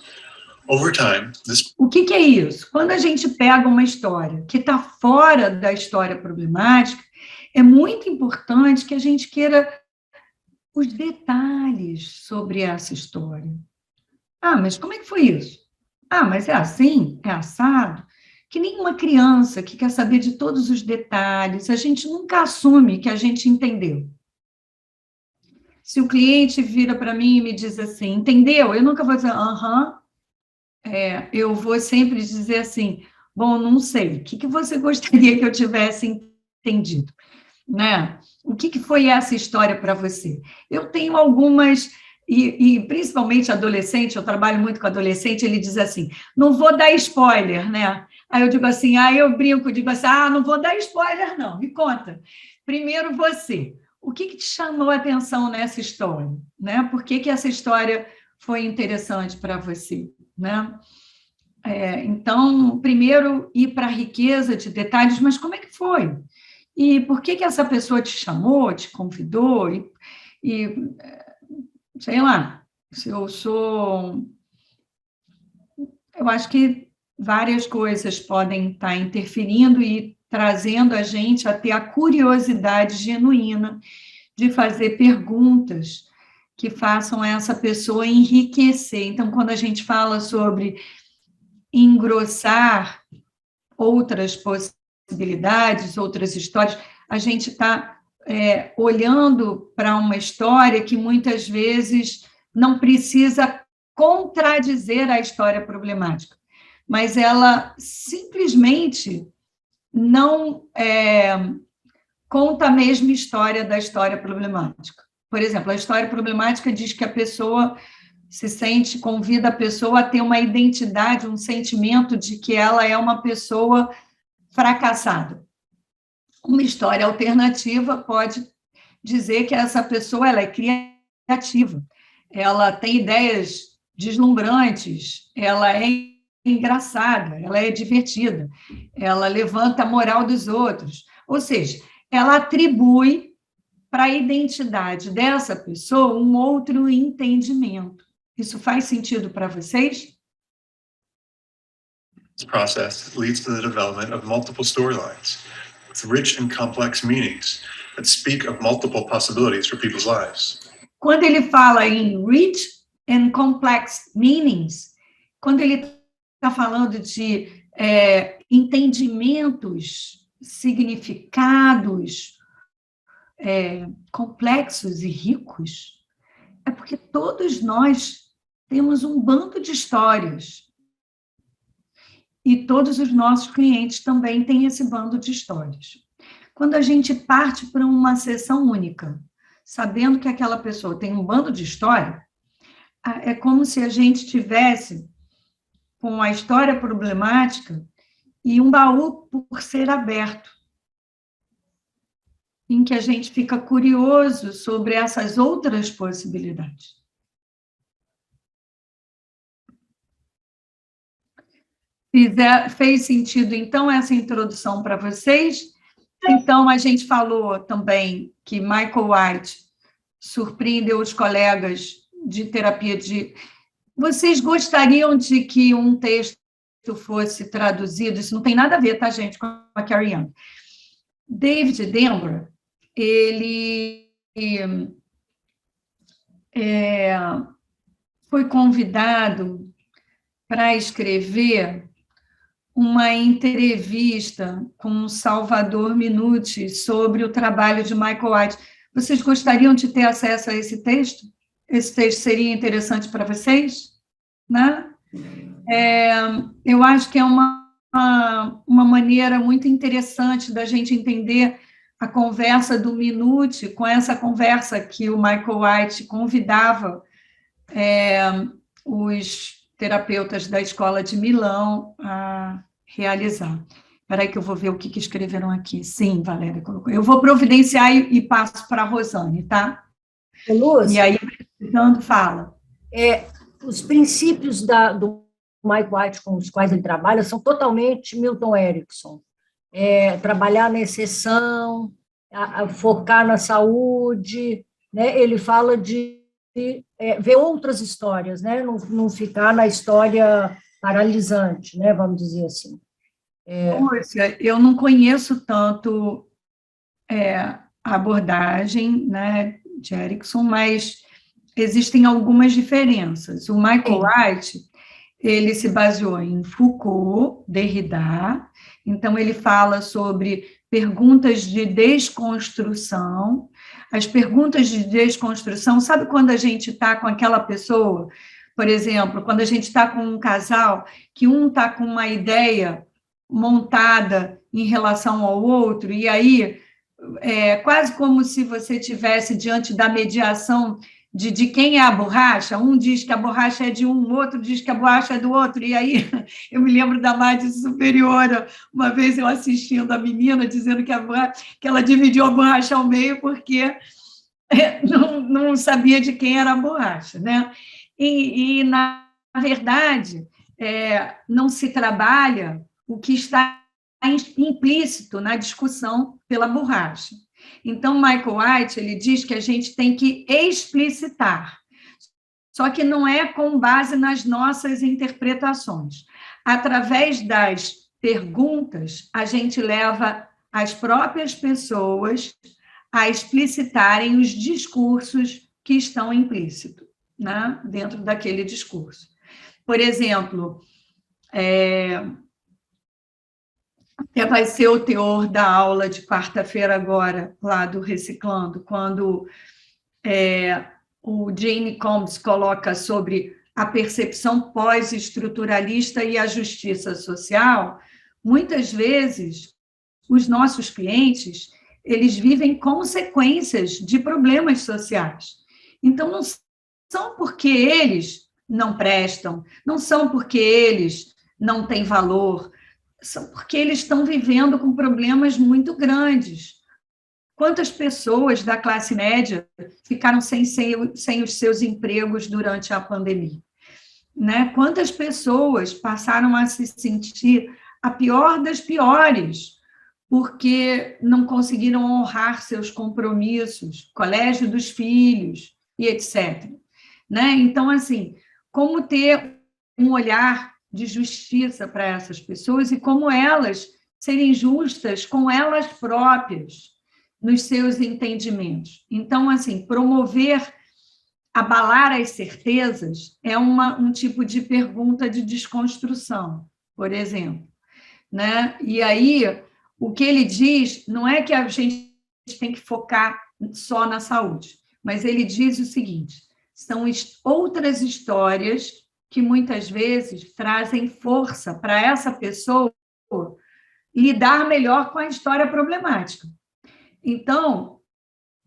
Over time, this... O que é isso? Quando a gente pega uma história que está fora da história problemática, é muito importante que a gente queira os detalhes sobre essa história. Mas como é que foi isso? Mas é assim? É assado? Que nem uma criança que quer saber de todos os detalhes, a gente nunca assume que a gente entendeu. Se o cliente vira para mim e me diz assim, entendeu? Eu nunca vou dizer, eu vou sempre dizer assim, bom, não sei, o que você gostaria que eu tivesse entendido? Né? O que foi essa história para você? Eu tenho algumas, e principalmente adolescente, eu trabalho muito com adolescente, ele diz assim, não vou dar spoiler, né? Aí eu digo assim, eu brinco, digo assim, não vou dar spoiler não, me conta. Primeiro você, o que te chamou a atenção nessa história? Né? Por que essa história foi interessante para você? Né? Então, primeiro, ir para a riqueza de detalhes, mas como é que foi? E por que essa pessoa te chamou, te convidou? E sei lá, se eu sou... Eu acho que várias coisas podem estar interferindo e trazendo a gente a ter a curiosidade genuína de fazer perguntas que façam essa pessoa enriquecer. Então, quando a gente fala sobre engrossar outras possibilidades, outras histórias, a gente está olhando para uma história que muitas vezes não precisa contradizer a história problemática, mas ela simplesmente não conta a mesma história da história problemática. Por exemplo, a história problemática diz que a pessoa convida a pessoa a ter uma identidade, um sentimento de que ela é uma pessoa fracassada. Uma história alternativa pode dizer que essa pessoa ela é criativa, ela tem ideias deslumbrantes, ela é engraçada, ela é divertida, ela levanta a moral dos outros. Ou seja, ela atribui para a identidade dessa pessoa um outro entendimento. Isso faz sentido para vocês? This process leads to the development of multiple storylines with rich and complex meanings that speak of multiple possibilities for people's lives. Quando ele fala em rich and complex meanings, quando ele está falando de entendimentos, significados complexos e ricos, é porque todos nós temos um bando de histórias. E todos os nossos clientes também têm esse bando de histórias. Quando a gente parte para uma sessão única, sabendo que aquela pessoa tem um bando de história, é como se a gente tivesse com a história problemática e um baú por ser aberto, em que a gente fica curioso sobre essas outras possibilidades. Fez sentido, então, essa introdução para vocês? Então, a gente falou também que Michael White surpreendeu os colegas de terapia de... Vocês gostariam de que um texto fosse traduzido? Isso não tem nada a ver, tá, gente, com a Carrie Young. David Denbrough, ele foi convidado para escrever uma entrevista com Salvador Minuti sobre o trabalho de Michael White. Vocês gostariam de ter acesso a esse texto? Esse texto seria interessante para vocês? Né? Eu acho que é uma maneira muito interessante da gente entender a conversa do Minuti com essa conversa que o Michael White convidava os terapeutas da Escola de Milão a realizar. Espera aí que eu vou ver o que escreveram aqui. Sim, Valéria colocou. Eu vou providenciar e passo para a Rosane, tá? Lúcia, e aí, precisando, fala. Os princípios do Mike White com os quais ele trabalha são totalmente Milton Erickson. Trabalhar na exceção, focar na saúde, né? Ele fala de ver outras histórias, né? Não ficar na história paralisante, né? Vamos dizer assim. Lúcia, eu não conheço tanto a abordagem, né, de Erickson, mas existem algumas diferenças. O Michael White, ele se baseou em Foucault, Derrida, então ele fala sobre perguntas de desconstrução. As perguntas de desconstrução, sabe quando a gente está com aquela pessoa, por exemplo, quando a gente está com um casal, que um está com uma ideia montada em relação ao outro, e aí quase como se você estivesse diante da mediação de quem é a borracha, um diz que a borracha é de um, o outro diz que a borracha é do outro, e aí eu me lembro da Madre Superiora, uma vez eu assistindo a menina, dizendo que ela dividiu a borracha ao meio porque não sabia de quem era a borracha, né? E na verdade, não se trabalha o que está implícito na discussão pela borracha. Então, Michael White, ele diz que a gente tem que explicitar, só que não é com base nas nossas interpretações. através das perguntas, a gente leva as próprias pessoas a explicitarem os discursos que estão implícitos, né, dentro daquele discurso. Por exemplo, até vai ser o teor da aula de quarta-feira agora, lá do Reciclando, quando o Jane Combs coloca sobre a percepção pós-estruturalista e a justiça social. Muitas vezes, os nossos clientes, eles vivem consequências de problemas sociais. Então, não são porque eles não prestam, não são porque eles não têm valor, são porque eles estão vivendo com problemas muito grandes. Quantas pessoas da classe média ficaram sem os seus empregos durante a pandemia? Né? Quantas pessoas passaram a se sentir a pior das piores, porque não conseguiram honrar seus compromissos, colégio dos filhos e etc. Né? Então, assim, como ter um olhar de justiça para essas pessoas e como elas serem justas com elas próprias nos seus entendimentos. Então, assim, promover, abalar as certezas é um tipo de pergunta de desconstrução, por exemplo. Né? E aí, o que ele diz não é que a gente tem que focar só na saúde, mas ele diz o seguinte: são outras histórias que muitas vezes trazem força para essa pessoa lidar melhor com a história problemática. Então,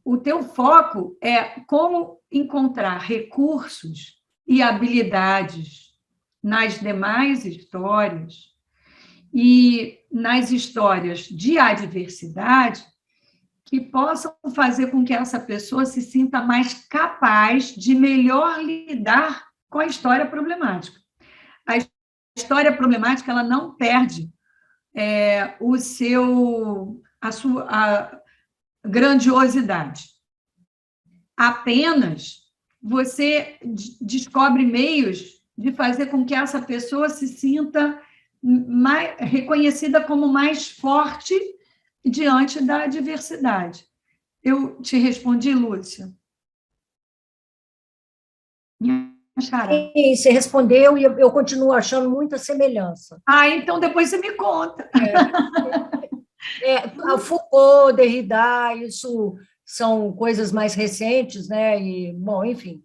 o teu foco é como encontrar recursos e habilidades nas demais histórias e nas histórias de adversidade que possam fazer com que essa pessoa se sinta mais capaz de melhor lidar com a história problemática. A história problemática, ela não perde a sua grandiosidade. Apenas você descobre meios de fazer com que essa pessoa se sinta reconhecida como mais forte diante da adversidade. Eu te respondi, Lúcia? Sim, você respondeu e eu continuo achando muita semelhança. Então depois você me conta. Foucault, Derrida, isso são coisas mais recentes, né? E, bom, enfim,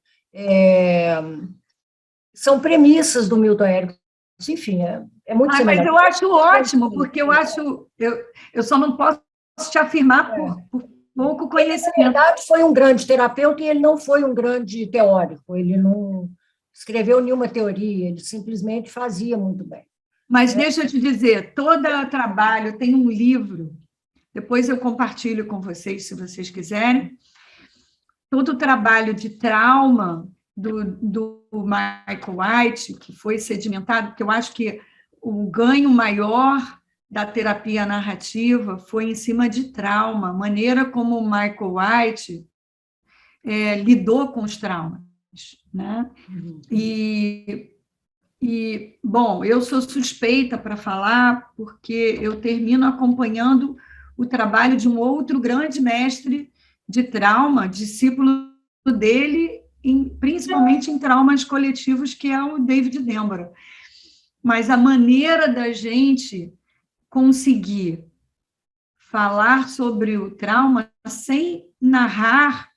são premissas do Milton Erickson, enfim, é muito semelhante. Mas eu acho ótimo, porque eu só não posso te afirmar por pouco conhecimento. Ele, na verdade, foi um grande terapeuta e ele não foi um grande teórico, ele não escreveu nenhuma teoria, ele simplesmente fazia muito bem. Mas deixa eu te dizer, todo trabalho tem um livro, depois eu compartilho com vocês, se vocês quiserem, todo o trabalho de trauma do Michael White, que foi sedimentado, porque eu acho que o ganho maior da terapia narrativa foi em cima de trauma, a maneira como o Michael White lidou com os traumas. Né? Bom, eu sou suspeita para falar, porque eu termino acompanhando o trabalho de um outro grande mestre de trauma, discípulo dele, principalmente em traumas coletivos, que é o David Denborough. Mas a maneira da gente conseguir falar sobre o trauma sem narrar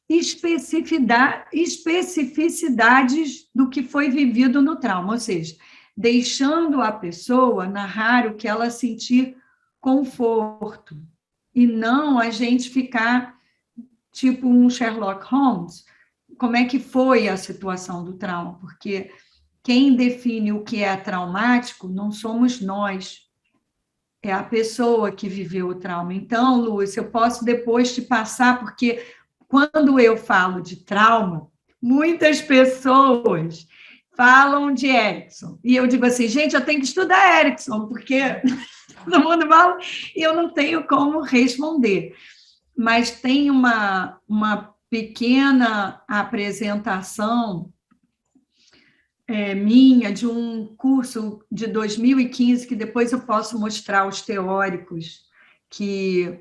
especificidades do que foi vivido no trauma, ou seja, deixando a pessoa narrar o que ela sentir conforto, e não a gente ficar tipo um Sherlock Holmes, como é que foi a situação do trauma, porque quem define o que é traumático não somos nós, é a pessoa que viveu o trauma. Então, Lúcia, eu posso depois te passar, porque quando eu falo de trauma, muitas pessoas falam de Erickson. E eu digo assim, gente, eu tenho que estudar Erickson, porque todo mundo fala e eu não tenho como responder. Mas tem uma pequena apresentação minha, de um curso de 2015, que depois eu posso mostrar os teóricos que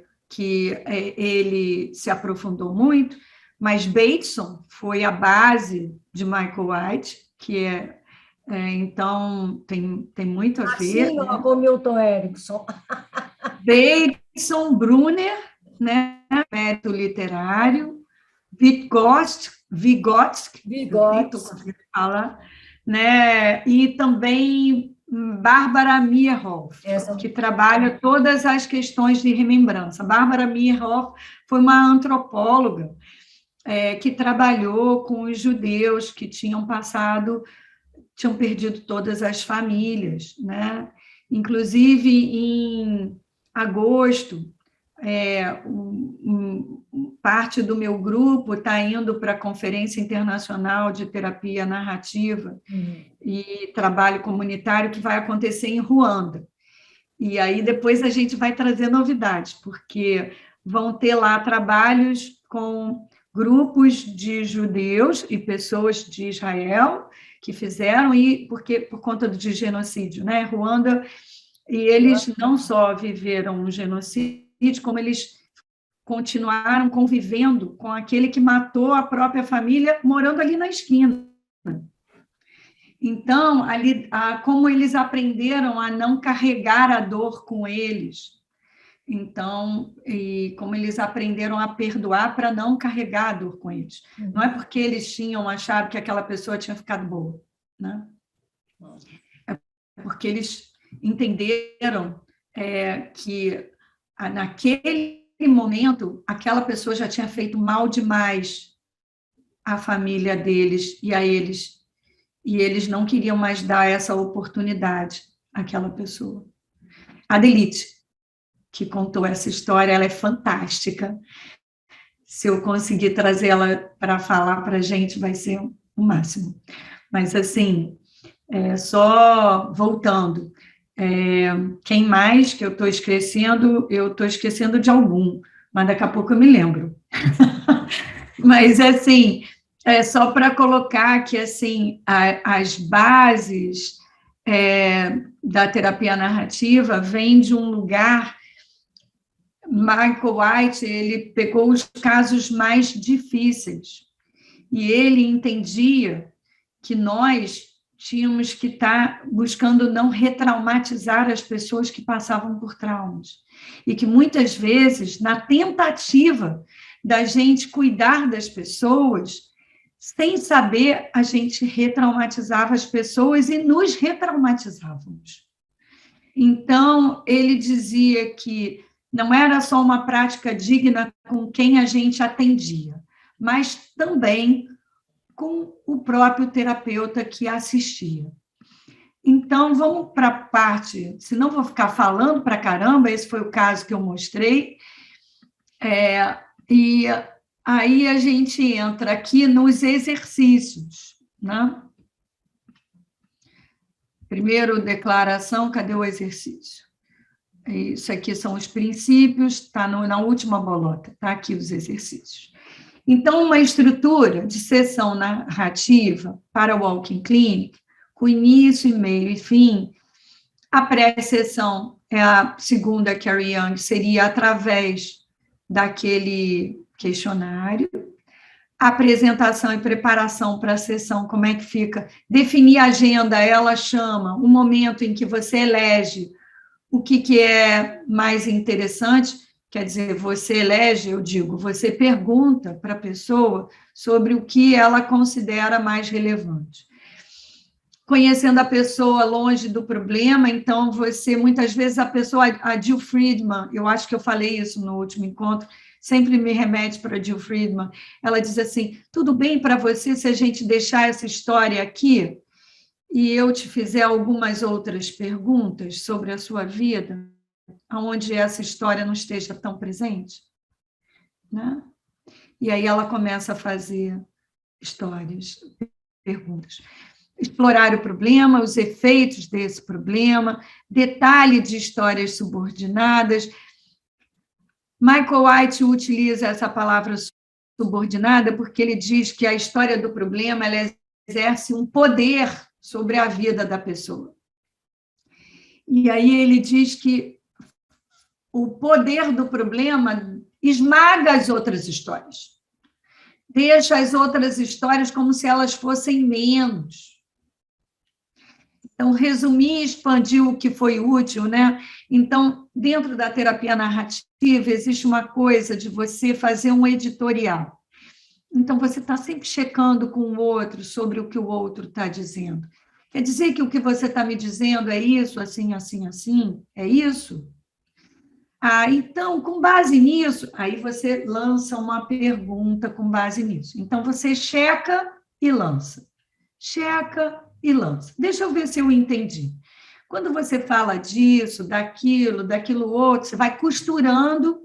ele se aprofundou muito, mas Bateson foi a base de Michael White, que então tem muito a ver. Assim, né? Com Milton Erickson. Bateson, Brunner, né, mérito literário, Vygotsky, fala, né, e também Bárbara Mierhoff, que trabalha todas as questões de remembrança. Bárbara Mierhoff foi uma antropóloga que trabalhou com os judeus que tinham perdido todas as famílias, né? Inclusive, em agosto, parte do meu grupo está indo para a Conferência Internacional de Terapia Narrativa e Trabalho Comunitário, que vai acontecer em Ruanda. E aí depois a gente vai trazer novidades, porque vão ter lá trabalhos com grupos de judeus e pessoas de Israel que fizeram, por conta de genocídio, né? Ruanda, e eles não só viveram um genocídio, como eles continuaram convivendo com aquele que matou a própria família, morando ali na esquina. Então, como eles aprenderam a não carregar a dor com eles, então, e como eles aprenderam a perdoar para não carregar a dor com eles. Não é porque eles acharam que aquela pessoa tinha ficado boa, né? É porque eles entenderam que naquele momento aquela pessoa já tinha feito mal demais à família deles e a eles, e eles não queriam mais dar essa oportunidade àquela pessoa. A Delite, que contou essa história, ela é fantástica. Se eu conseguir trazê-la para falar para a gente, vai ser o máximo. Mas, assim, só voltando, quem mais que eu estou esquecendo de algum, mas daqui a pouco eu me lembro. Mas, assim, só para colocar que, assim, as bases da terapia narrativa vêm de um lugar. Michael White, ele pegou os casos mais difíceis e ele entendia que nós tínhamos que estar buscando não retraumatizar as pessoas que passavam por traumas e que muitas vezes, na tentativa da gente cuidar das pessoas, sem saber, a gente retraumatizava as pessoas e nos retraumatizávamos. Então, ele dizia que não era só uma prática digna com quem a gente atendia, mas também com o próprio terapeuta que assistia. Então, vamos para a parte, senão vou ficar falando para caramba, esse foi o caso que eu mostrei, e aí a gente entra aqui nos exercícios, né? Primeiro, declaração, cadê o exercício? Isso aqui são os princípios, está na última bolota, está aqui os exercícios. Então, uma estrutura de sessão narrativa para o Walking Clinic, com início, meio e fim. A pré-sessão é a segunda Carrie Young, seria através daquele questionário. A apresentação e preparação para a sessão, como é que fica? Definir a agenda, ela chama um momento em que você elege o que é mais interessante, quer dizer, você elege, eu digo, você pergunta para a pessoa sobre o que ela considera mais relevante. Conhecendo a pessoa longe do problema, então muitas vezes a pessoa, a Jill Friedman, eu acho que eu falei isso no último encontro, sempre me remete para a Jill Friedman, ela diz assim, tudo bem para você se a gente deixar essa história aqui? E eu te fizer algumas outras perguntas sobre a sua vida, onde essa história não esteja tão presente, né? E aí ela começa a fazer histórias, perguntas. Explorar o problema, os efeitos desse problema, detalhe de histórias subordinadas. Michael White utiliza essa palavra subordinada porque ele diz que a história do problema ela exerce um poder sobre a vida da pessoa. E aí ele diz que o poder do problema esmaga as outras histórias. Deixa as outras histórias como se elas fossem menos. Então, resumir e expandir o que foi útil, né? Então, dentro da terapia narrativa, existe uma coisa de você fazer um editorial. Então, você está sempre checando com o outro sobre o que o outro está dizendo. Quer dizer que o que você está me dizendo é isso, assim, assim, assim? É isso? Então, com base nisso, aí você lança uma pergunta com base nisso. Então, você checa e lança. Checa e lança. Deixa eu ver se eu entendi. Quando você fala disso, daquilo outro, você vai costurando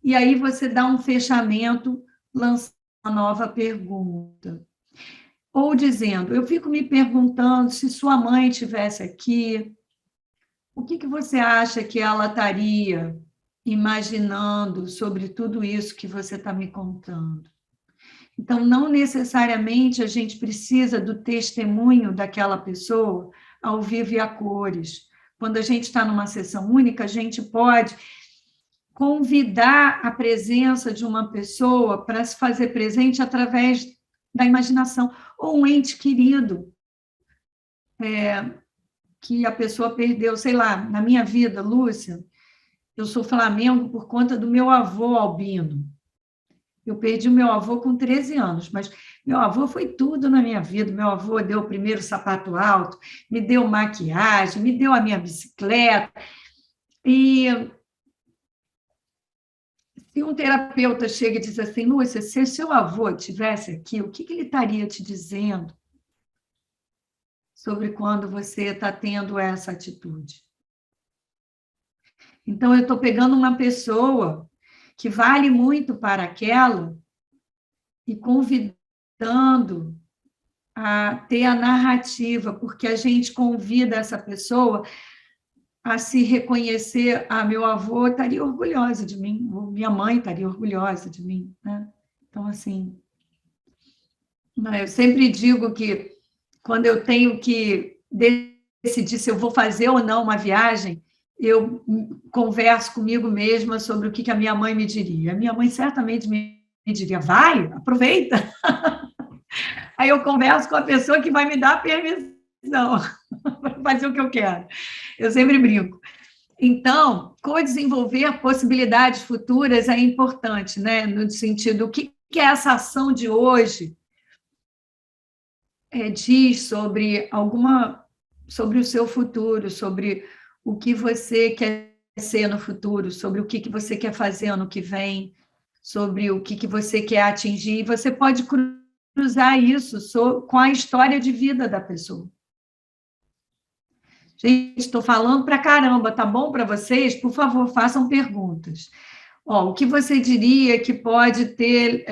e aí você dá um fechamento, lançando uma nova pergunta. Ou dizendo, eu fico me perguntando se sua mãe estivesse aqui, o que você acha que ela estaria imaginando sobre tudo isso que você está me contando? Então, não necessariamente a gente precisa do testemunho daquela pessoa ao vivo e a cores. Quando a gente está numa sessão única, a gente pode convidar a presença de uma pessoa para se fazer presente através da imaginação, ou um ente querido que a pessoa perdeu, sei lá, na minha vida, Lúcia, eu sou Flamengo por conta do meu avô albino. Eu perdi o meu avô com 13 anos, mas meu avô foi tudo na minha vida. Meu avô deu o primeiro sapato alto, me deu maquiagem, me deu a minha bicicleta. E se um terapeuta chega e diz assim, Lúcia, se seu avô estivesse aqui, o que ele estaria te dizendo sobre quando você está tendo essa atitude? Então, eu estou pegando uma pessoa que vale muito para aquela e convidando a ter a narrativa, porque a gente convida essa pessoa a se reconhecer, meu avô estaria orgulhosa de mim, ou minha mãe estaria orgulhosa de mim, né? Então, assim, eu sempre digo que quando eu tenho que decidir se eu vou fazer ou não uma viagem, eu converso comigo mesma sobre o que a minha mãe me diria. A minha mãe certamente me diria, vai, aproveita. Aí eu converso com a pessoa que vai me dar a permissão para fazer o que eu quero. Eu sempre brinco. Então, co-desenvolver possibilidades futuras é importante, né? No sentido, o que é essa ação de hoje diz sobre sobre o seu futuro, sobre o que você quer ser no futuro, sobre o que você quer fazer ano que vem, sobre o que você quer atingir. E você pode cruzar isso com a história de vida da pessoa. Gente, estou falando para caramba, tá bom para vocês? Por favor, façam perguntas. O que você diria que pode ter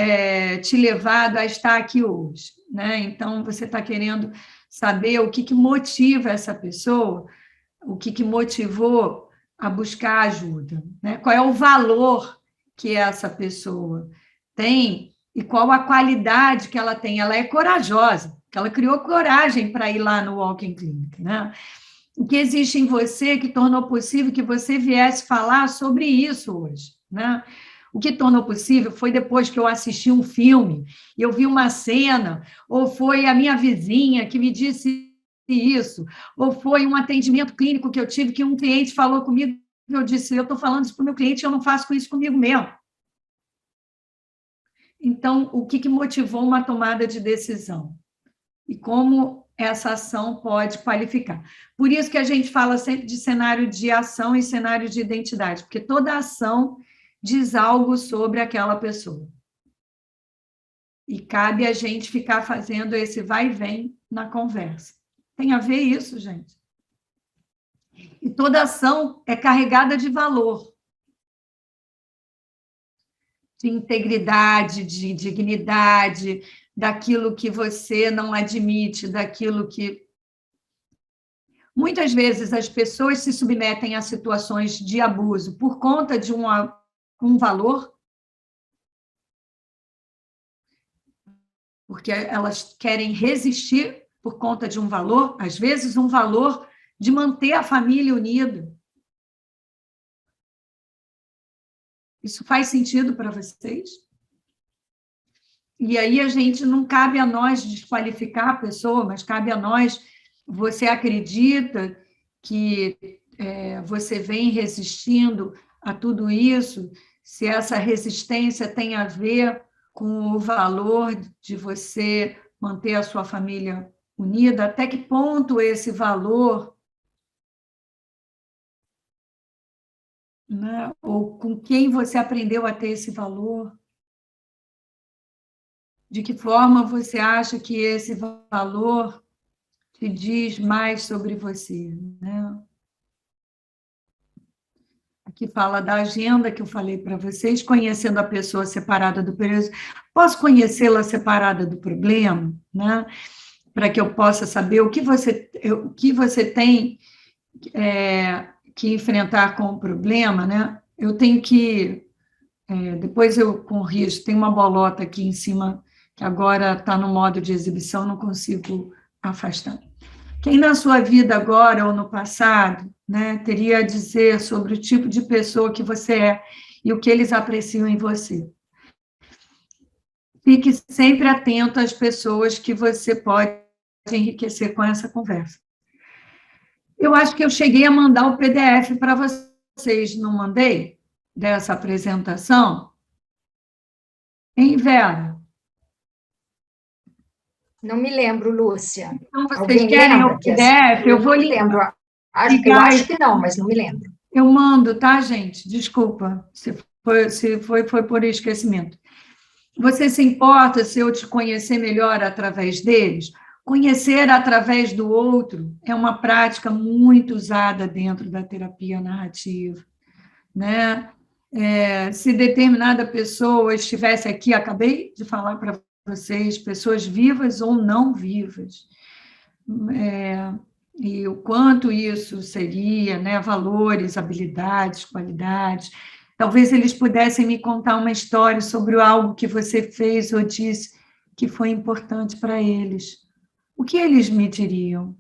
te levado a estar aqui hoje? Né? Então, você está querendo saber o que motiva essa pessoa, o que motivou a buscar ajuda, né? Qual é o valor que essa pessoa tem e qual a qualidade que ela tem. Ela é corajosa, que ela criou coragem para ir lá no Walking Clinic, né? O que existe em você que tornou possível que você viesse falar sobre isso hoje, né? O que tornou possível foi depois que eu assisti um filme, e eu vi uma cena, ou foi a minha vizinha que me disse isso, ou foi um atendimento clínico que eu tive, que um cliente falou comigo, e eu disse, eu estou falando isso para o meu cliente, eu não faço isso comigo mesmo. Então, o que motivou uma tomada de decisão? E como essa ação pode qualificar. Por isso que a gente fala sempre de cenário de ação e cenário de identidade, porque toda ação diz algo sobre aquela pessoa. E cabe a gente ficar fazendo esse vai e vem na conversa. Tem a ver isso, gente. E toda ação é carregada de valor, de integridade, de dignidade, daquilo que você não admite, daquilo que... Muitas vezes as pessoas se submetem a situações de abuso por conta de um valor, porque elas querem resistir por conta de um valor, às vezes um valor de manter a família unida. Isso faz sentido para vocês? E aí a gente não cabe a nós desqualificar a pessoa, mas cabe a nós, você acredita que você vem resistindo a tudo isso, se essa resistência tem a ver com o valor de você manter a sua família unida, até que ponto esse valor, né, ou com quem você aprendeu a ter esse valor, de que forma você acha que esse valor te diz mais sobre você, né? Aqui fala da agenda que eu falei para vocês, conhecendo a pessoa separada do período. Posso conhecê-la separada do problema, né? Para que eu possa saber o que você tem que enfrentar com o problema, né? Eu tenho que... depois eu corrijo, tem uma bolota aqui em cima, que agora está no modo de exibição, não consigo afastar. Quem na sua vida agora ou no passado, né, teria a dizer sobre o tipo de pessoa que você é e o que eles apreciam em você? Fique sempre atento às pessoas que você pode enriquecer com essa conversa. Eu acho que eu cheguei a mandar o PDF para vocês, não mandei? Dessa apresentação? Hein, Vera? Não me lembro, Lúcia. Então, vocês Alguém querem lembra o PDF? Eu vou não me lembro. Eu acho que não, mas não me lembro. Eu mando, tá, gente? Desculpa, se foi por esquecimento. Você se importa se eu te conhecer melhor através deles? Conhecer através do outro é uma prática muito usada dentro da terapia narrativa, né? Se determinada pessoa estivesse aqui, acabei de falar para vocês, pessoas vivas ou não vivas, e o quanto isso seria, né, valores, habilidades, qualidades. Talvez eles pudessem me contar uma história sobre algo que você fez ou disse que foi importante para eles. O que eles me diriam?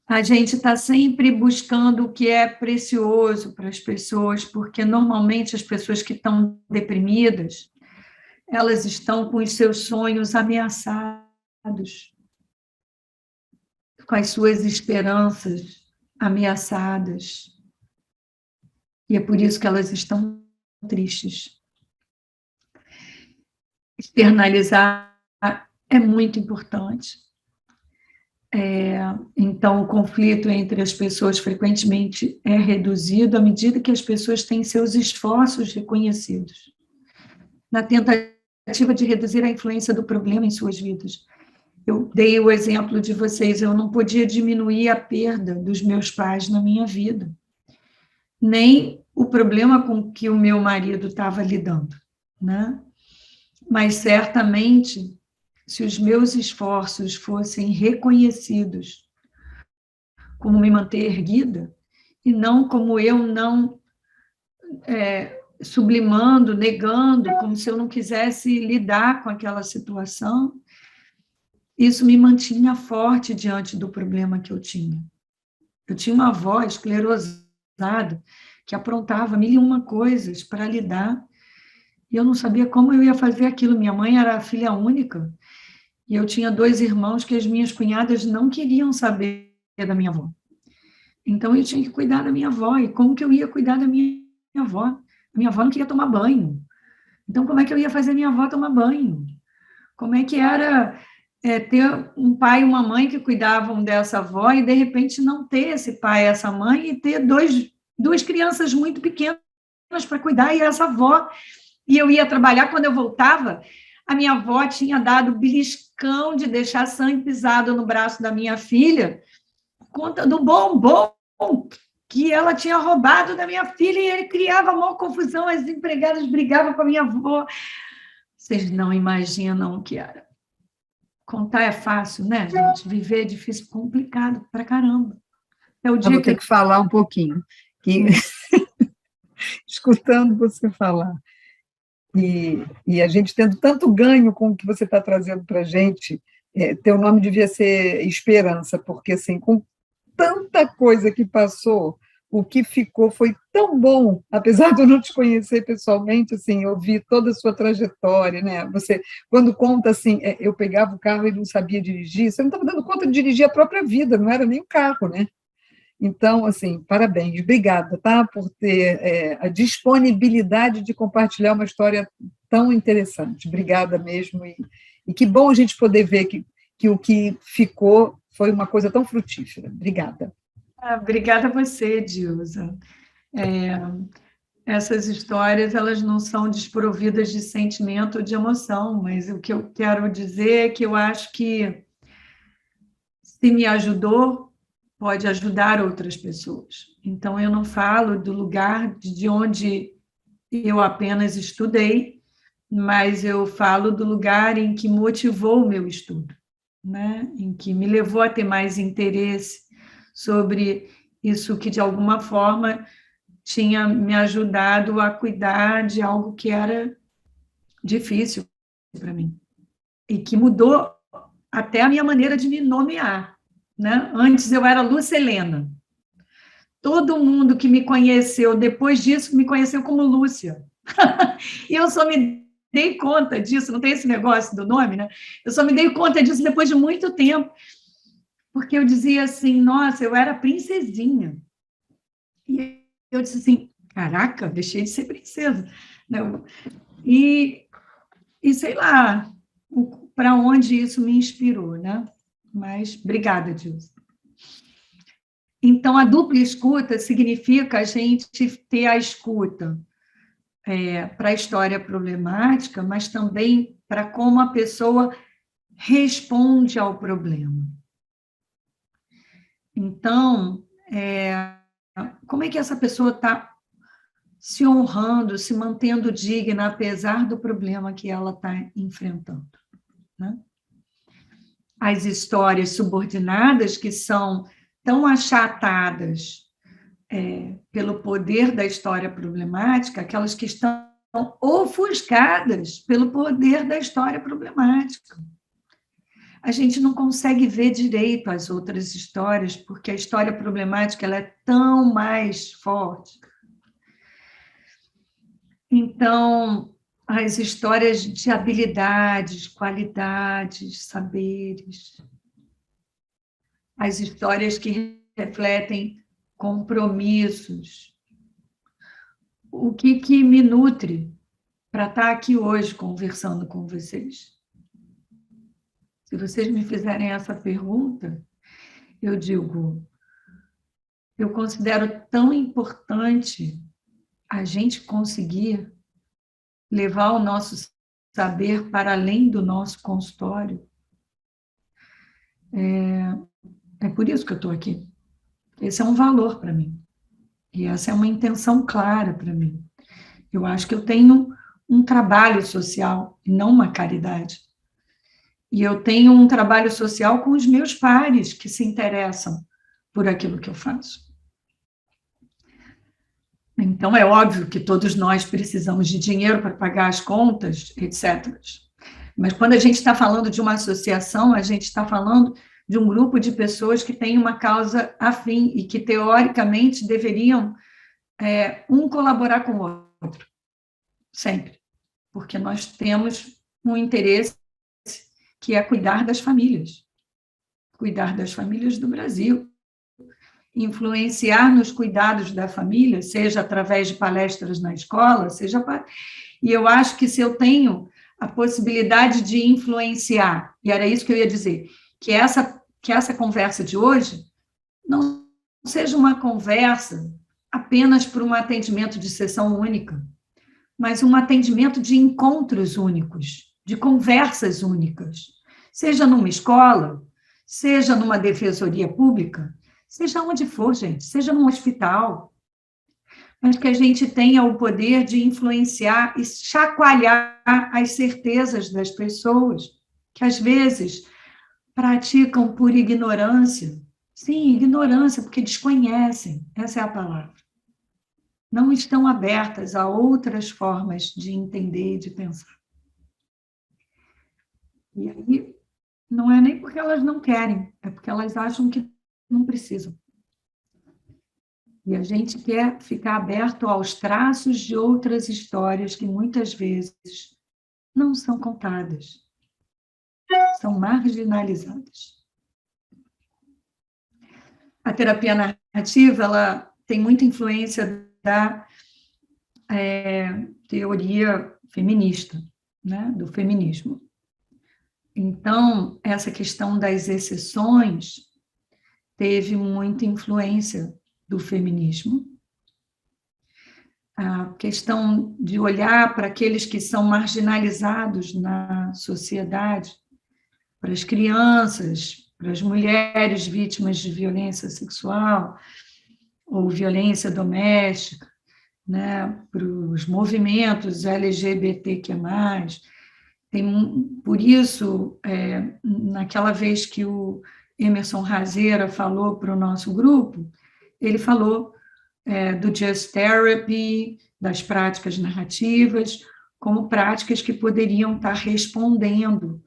A gente está sempre buscando o que é precioso para as pessoas, porque normalmente as pessoas que estão deprimidas, elas estão com os seus sonhos ameaçados, com as suas esperanças ameaçadas. E é por isso que elas estão tristes. Externalizar é muito importante. Então, o conflito entre as pessoas frequentemente é reduzido à medida que as pessoas têm seus esforços reconhecidos, na tentativa de reduzir a influência do problema em suas vidas. Eu dei o exemplo de vocês, eu não podia diminuir a perda dos meus pais na minha vida, nem o problema com que o meu marido estava lidando, né? Mas, certamente, se os meus esforços fossem reconhecidos como me manter erguida, e não como eu não sublimando, negando, como se eu não quisesse lidar com aquela situação, isso me mantinha forte diante do problema que eu tinha. Eu tinha uma avó esclerosada que aprontava 1001 coisas para lidar, e eu não sabia como eu ia fazer aquilo. Minha mãe era filha única, e eu tinha 2 irmãos que as minhas cunhadas não queriam saber da minha avó. Então, eu tinha que cuidar da minha avó, e como que eu ia cuidar da minha avó? A minha avó não queria tomar banho. Então, como é que eu ia fazer minha avó tomar banho? Como é que era ter um pai e uma mãe que cuidavam dessa avó e, de repente, não ter esse pai e essa mãe e ter 2 crianças muito pequenas para cuidar e essa avó? E eu ia trabalhar, quando eu voltava, a minha avó tinha dado beliscão de deixar sangue pisado no braço da minha filha, por conta do bombom que ela tinha roubado da minha filha, e ele criava uma confusão, as empregadas brigavam com a minha avó. Vocês não imaginam o que era. Contar é fácil, né, gente? Viver é difícil, complicado pra caramba. É o dia Eu vou ter que falar um pouquinho, que escutando você falar, e a gente tendo tanto ganho com o que você está trazendo para a gente, teu nome devia ser Esperança, porque, assim, com tanta coisa que passou, o que ficou foi tão bom, apesar de eu não te conhecer pessoalmente, assim, eu vi toda a sua trajetória, né? Você, quando conta, assim, eu pegava o carro e não sabia dirigir, você não estava dando conta de dirigir a própria vida, não era nem o carro, né? Então, assim, parabéns, obrigada, tá? Por ter a disponibilidade de compartilhar uma história tão interessante. Obrigada mesmo, e que bom a gente poder ver que o que ficou foi uma coisa tão frutífera. Obrigada. Obrigada a você, Dilsa. Essas histórias, elas não são desprovidas de sentimento ou de emoção, mas o que eu quero dizer é que eu acho que, se me ajudou, pode ajudar outras pessoas. Então, eu não falo do lugar de onde eu apenas estudei, mas eu falo do lugar em que motivou o meu estudo, né? Em que me levou a ter mais interesse sobre isso que, de alguma forma, tinha me ajudado a cuidar de algo que era difícil para mim e que mudou até a minha maneira de me nomear, né? Antes eu era Lúcia Helena. Todo mundo que me conheceu depois disso me conheceu como Lúcia. E eu só me dei conta disso, não tem esse negócio do nome, né? Eu só me dei conta disso depois de muito tempo, porque eu dizia assim, nossa, eu era princesinha. E eu disse assim, caraca, deixei de ser princesa. E sei lá, para onde isso me inspirou, né? Mas obrigada, Dilson. Então, a dupla escuta significa a gente ter a escuta para a história problemática, mas também para como a pessoa responde ao problema. Então, como é que essa pessoa está se honrando, se mantendo digna, apesar do problema que ela está enfrentando, né? As histórias subordinadas, que são tão achatadas pelo poder da história problemática, aquelas que estão ofuscadas pelo poder da história problemática. A gente não consegue ver direito as outras histórias, porque a história problemática ela é tão mais forte. Então, as histórias de habilidades, qualidades, saberes, as histórias que refletem compromissos, o que me nutre para estar aqui hoje conversando com vocês? Se vocês me fizerem essa pergunta, eu digo, eu considero tão importante a gente conseguir levar o nosso saber para além do nosso consultório. É por isso que eu estou aqui. Esse é um valor para mim. E essa é uma intenção clara para mim. Eu acho que eu tenho um trabalho social, e não uma caridade. E eu tenho um trabalho social com os meus pares que se interessam por aquilo que eu faço. Então, é óbvio que todos nós precisamos de dinheiro para pagar as contas, etc. Mas quando a gente está falando de uma associação, a gente está falando de um grupo de pessoas que têm uma causa afim e que, teoricamente, deveriam um colaborar com o outro, sempre. Porque nós temos um interesse que é cuidar das famílias do Brasil, influenciar nos cuidados da família, seja através de palestras na escola, e eu acho que se eu tenho a possibilidade de influenciar, e era isso que eu ia dizer, que essa conversa de hoje não seja uma conversa apenas por um atendimento de sessão única, mas um atendimento de encontros únicos, de conversas únicas, seja numa escola, seja numa defensoria pública, seja onde for, gente, seja num hospital, mas que a gente tenha o poder de influenciar e chacoalhar as certezas das pessoas, que às vezes praticam por ignorância. Sim, ignorância, porque desconhecem, essa é a palavra. Não estão abertas a outras formas de entender e de pensar. E aí, não é nem porque elas não querem, é porque elas acham que não precisam. E a gente quer ficar aberto aos traços de outras histórias que muitas vezes não são contadas, são marginalizadas. A terapia narrativa, ela tem muita influência da teoria feminista, né, do feminismo. Então, essa questão das exceções teve muita influência do feminismo. A questão de olhar para aqueles que são marginalizados na sociedade, para as crianças, para as mulheres vítimas de violência sexual ou violência doméstica, né, para os movimentos LGBTQ+. Por isso, naquela vez que o Emerson Razeira falou para o nosso grupo, ele falou do Just Therapy, das práticas narrativas, como práticas que poderiam estar respondendo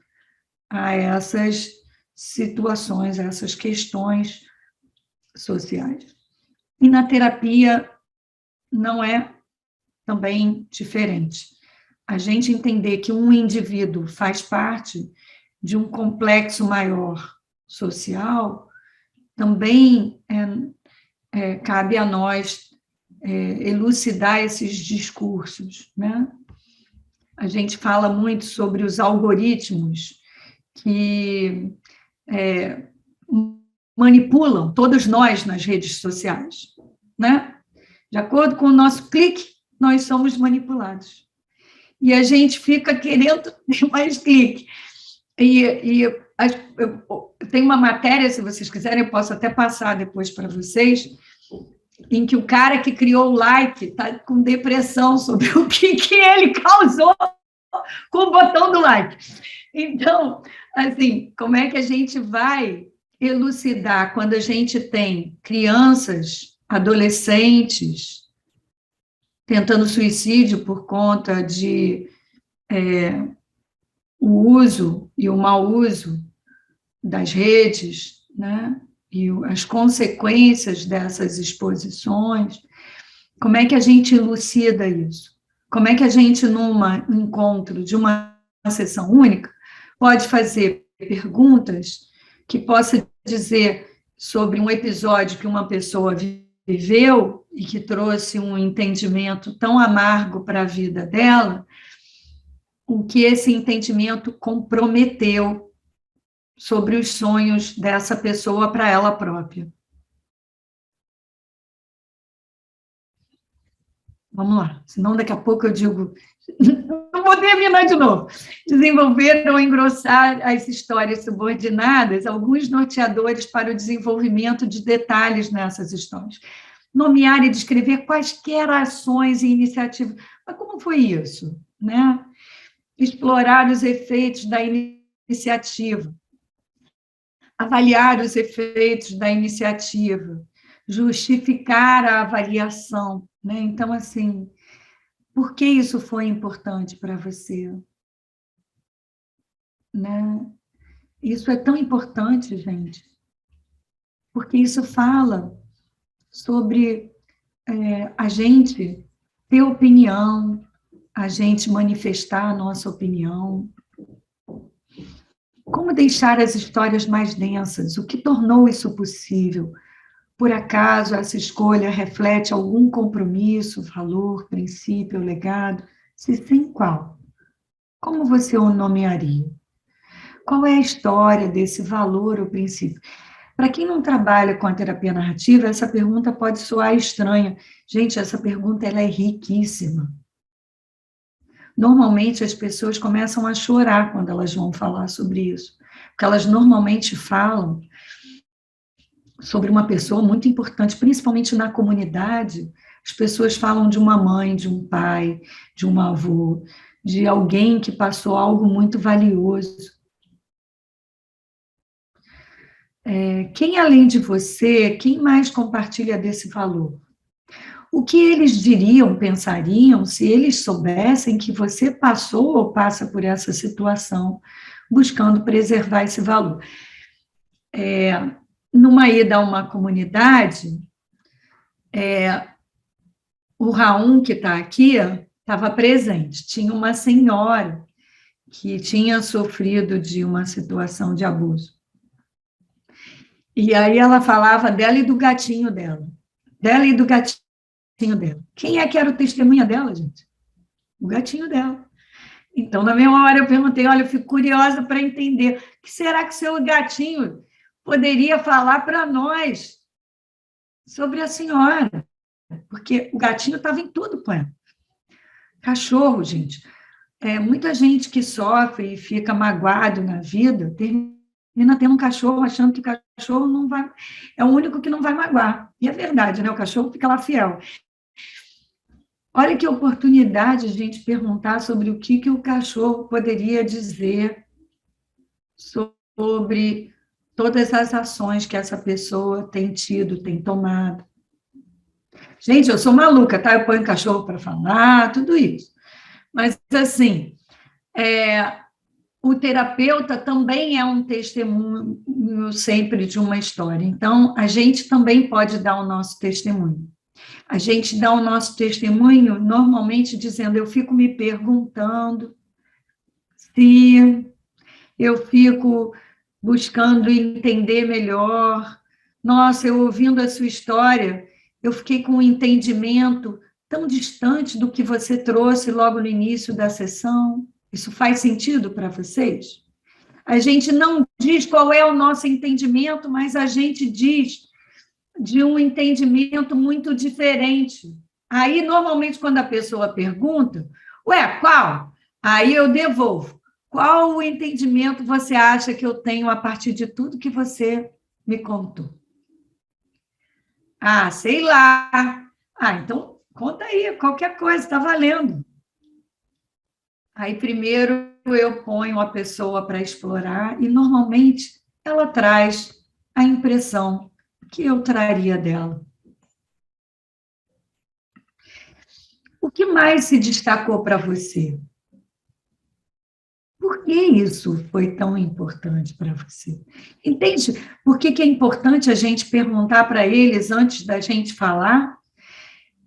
a essas situações, a essas questões sociais. E na terapia não é também diferente. A gente entender que um indivíduo faz parte de um complexo maior social, também cabe a nós elucidar esses discursos, né? A gente fala muito sobre os algoritmos que manipulam todos nós nas redes sociais, né? De acordo com o nosso clique, nós somos manipulados. E a gente fica querendo ter mais clique. Tem uma matéria, se vocês quiserem, eu posso até passar depois para vocês, em que o cara que criou o like está com depressão sobre o que ele causou com o botão do like. Então, assim, como é que a gente vai elucidar quando a gente tem crianças, adolescentes, tentando suicídio por conta de o uso e o mau uso das redes, né? E as consequências dessas exposições? Como é que a gente elucida isso? Como é que a gente, num encontro de uma sessão única, pode fazer perguntas que possa dizer sobre um episódio que uma pessoa viveu e que trouxe um entendimento tão amargo para a vida dela, o que esse entendimento comprometeu sobre os sonhos dessa pessoa para ela própria. Vamos lá, senão daqui a pouco eu digo... Não vou terminar de novo. Desenvolver ou engrossar as histórias subordinadas, alguns norteadores para o desenvolvimento de detalhes nessas histórias. Nomear e descrever quaisquer ações e iniciativas. Mas como foi isso, né? Explorar os efeitos da iniciativa. Avaliar os efeitos da iniciativa. Justificar a avaliação, né? Então, assim, por que isso foi importante para você? Né? Isso é tão importante, gente, porque isso fala sobre a gente ter opinião, a gente manifestar a nossa opinião. Como deixar as histórias mais densas? O que tornou isso possível? Por acaso essa escolha reflete algum compromisso, valor, princípio, legado? Se sim, qual? Como você o nomearia? Qual é a história desse valor ou princípio? Para quem não trabalha com a terapia narrativa, essa pergunta pode soar estranha. Gente, essa pergunta ela é riquíssima. Normalmente as pessoas começam a chorar quando elas vão falar sobre isso, porque elas normalmente falam sobre uma pessoa muito importante, principalmente na comunidade. As pessoas falam de uma mãe, de um pai, de um avô, de alguém que passou algo muito valioso. Quem além de você, quem mais compartilha desse valor? O que eles diriam, pensariam, se eles soubessem que você passou ou passa por essa situação? buscando preservar esse valor. Numa ida a uma comunidade, o Raul, que está aqui, estava presente. Tinha uma senhora que tinha sofrido de uma situação de abuso. E aí ela falava dela e do gatinho dela. Dela e do gatinho dela. Quem é que era o testemunha dela, gente? O gatinho dela. Então, na mesma hora eu perguntei, olha, eu fico curiosa para entender, o que será que o seu gatinho poderia falar para nós sobre a senhora? Porque o gatinho estava em tudo com ela. Cachorro, gente. Muita gente que sofre e fica magoado na vida, termina tendo um cachorro achando que o cachorro não vai... É o único que não vai magoar. E é verdade, né? O cachorro fica lá fiel. Olha que oportunidade a gente perguntar sobre o que o cachorro poderia dizer sobre todas as ações que essa pessoa tem tido, tem tomado. Gente, eu sou maluca, tá? Eu ponho cachorro para falar, tudo isso. Mas, assim, o terapeuta também é um testemunho sempre de uma história. Então, a gente também pode dar o nosso testemunho. A gente dá o nosso testemunho normalmente dizendo, eu fico me perguntando se eu fico buscando entender melhor. Nossa, eu ouvindo a sua história, eu fiquei com um entendimento tão distante do que você trouxe logo no início da sessão. Isso faz sentido para vocês? A gente não diz qual é o nosso entendimento, mas a gente diz de um entendimento muito diferente. Aí, normalmente, quando a pessoa pergunta, ué, qual? Aí eu devolvo. Qual o entendimento você acha que eu tenho a partir de tudo que você me contou? Ah, sei lá. Ah, então, conta aí, qualquer coisa, está valendo. Aí, primeiro, eu ponho a pessoa para explorar e, normalmente, ela traz a impressão que eu traria dela. O que mais se destacou para você? Por que isso foi tão importante para você? Entende? Por que é importante a gente perguntar para eles antes da gente falar?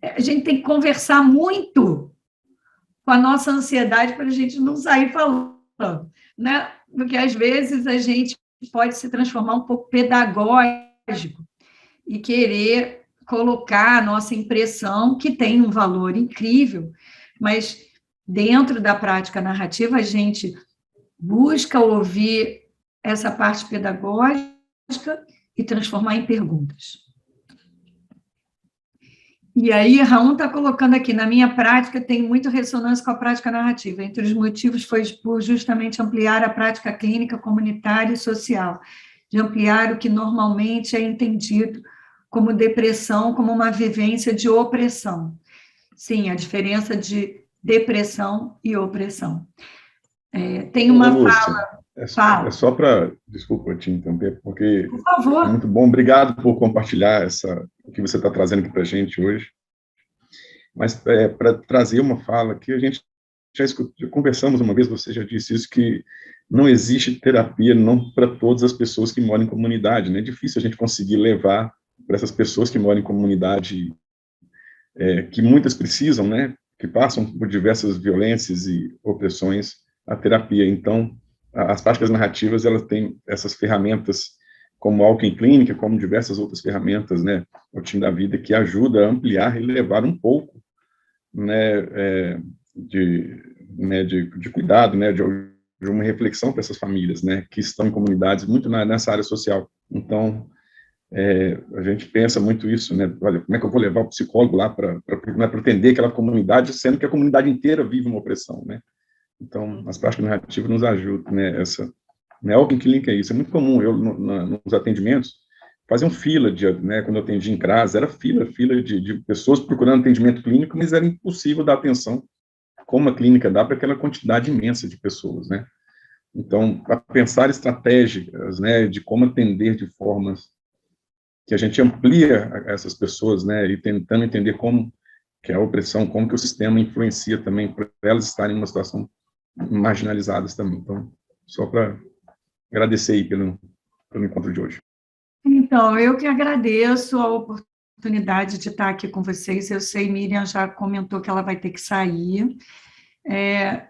A gente tem que conversar muito com a nossa ansiedade para a gente não sair falando, né? Porque, às vezes, a gente pode se transformar um pouco pedagógico e querer colocar a nossa impressão, que tem um valor incrível, mas dentro da prática narrativa a gente busca ouvir essa parte pedagógica e transformar em perguntas. E aí, Raul está colocando aqui, na minha prática, tem muita ressonância com a prática narrativa. Entre os motivos foi por justamente ampliar a prática clínica, comunitária e social, de ampliar o que normalmente é entendido como depressão, como uma vivência de opressão. Sim, a diferença de depressão e opressão. Tem uma fala... É só para... Desculpa te interromper, porque... Por favor. É muito bom. Obrigado por compartilhar o que você está trazendo aqui para a gente hoje. Mas para trazer uma fala que a gente já conversamos uma vez, você já disse isso, que não existe terapia não para todas as pessoas que moram em comunidade, né? É difícil a gente conseguir levar para essas pessoas que moram em comunidade, que muitas precisam, né? Que passam por diversas violências e opressões, a terapia. Então, as práticas narrativas, elas têm essas ferramentas, como Alquim Clínica, como diversas outras ferramentas, né, o time da vida, que ajuda a ampliar e levar um pouco, né, de cuidado, né, de uma reflexão para essas famílias, né, que estão em comunidades muito nessa área social. Então, a gente pensa muito isso, né, olha, como é que eu vou levar o psicólogo lá para atender aquela comunidade, sendo que a comunidade inteira vive uma opressão, né. Então, as práticas narrativas nos ajudam, né, Alquim Clínica é isso, é muito comum, eu, nos atendimentos, faziam fila, né, quando eu atendi em CRAS, era fila de pessoas procurando atendimento clínico, mas era impossível dar atenção, como a clínica dá, para aquela quantidade imensa de pessoas, né. Então, para pensar estratégias, né, de como atender de formas que a gente amplia essas pessoas, né, e tentando entender como que a opressão, como que o sistema influencia também para elas estarem em uma situação marginalizadas também. Então, só para agradecer aí pelo encontro de hoje. Então, eu que agradeço a oportunidade de estar aqui com vocês. Eu sei, Miriam já comentou que ela vai ter que sair.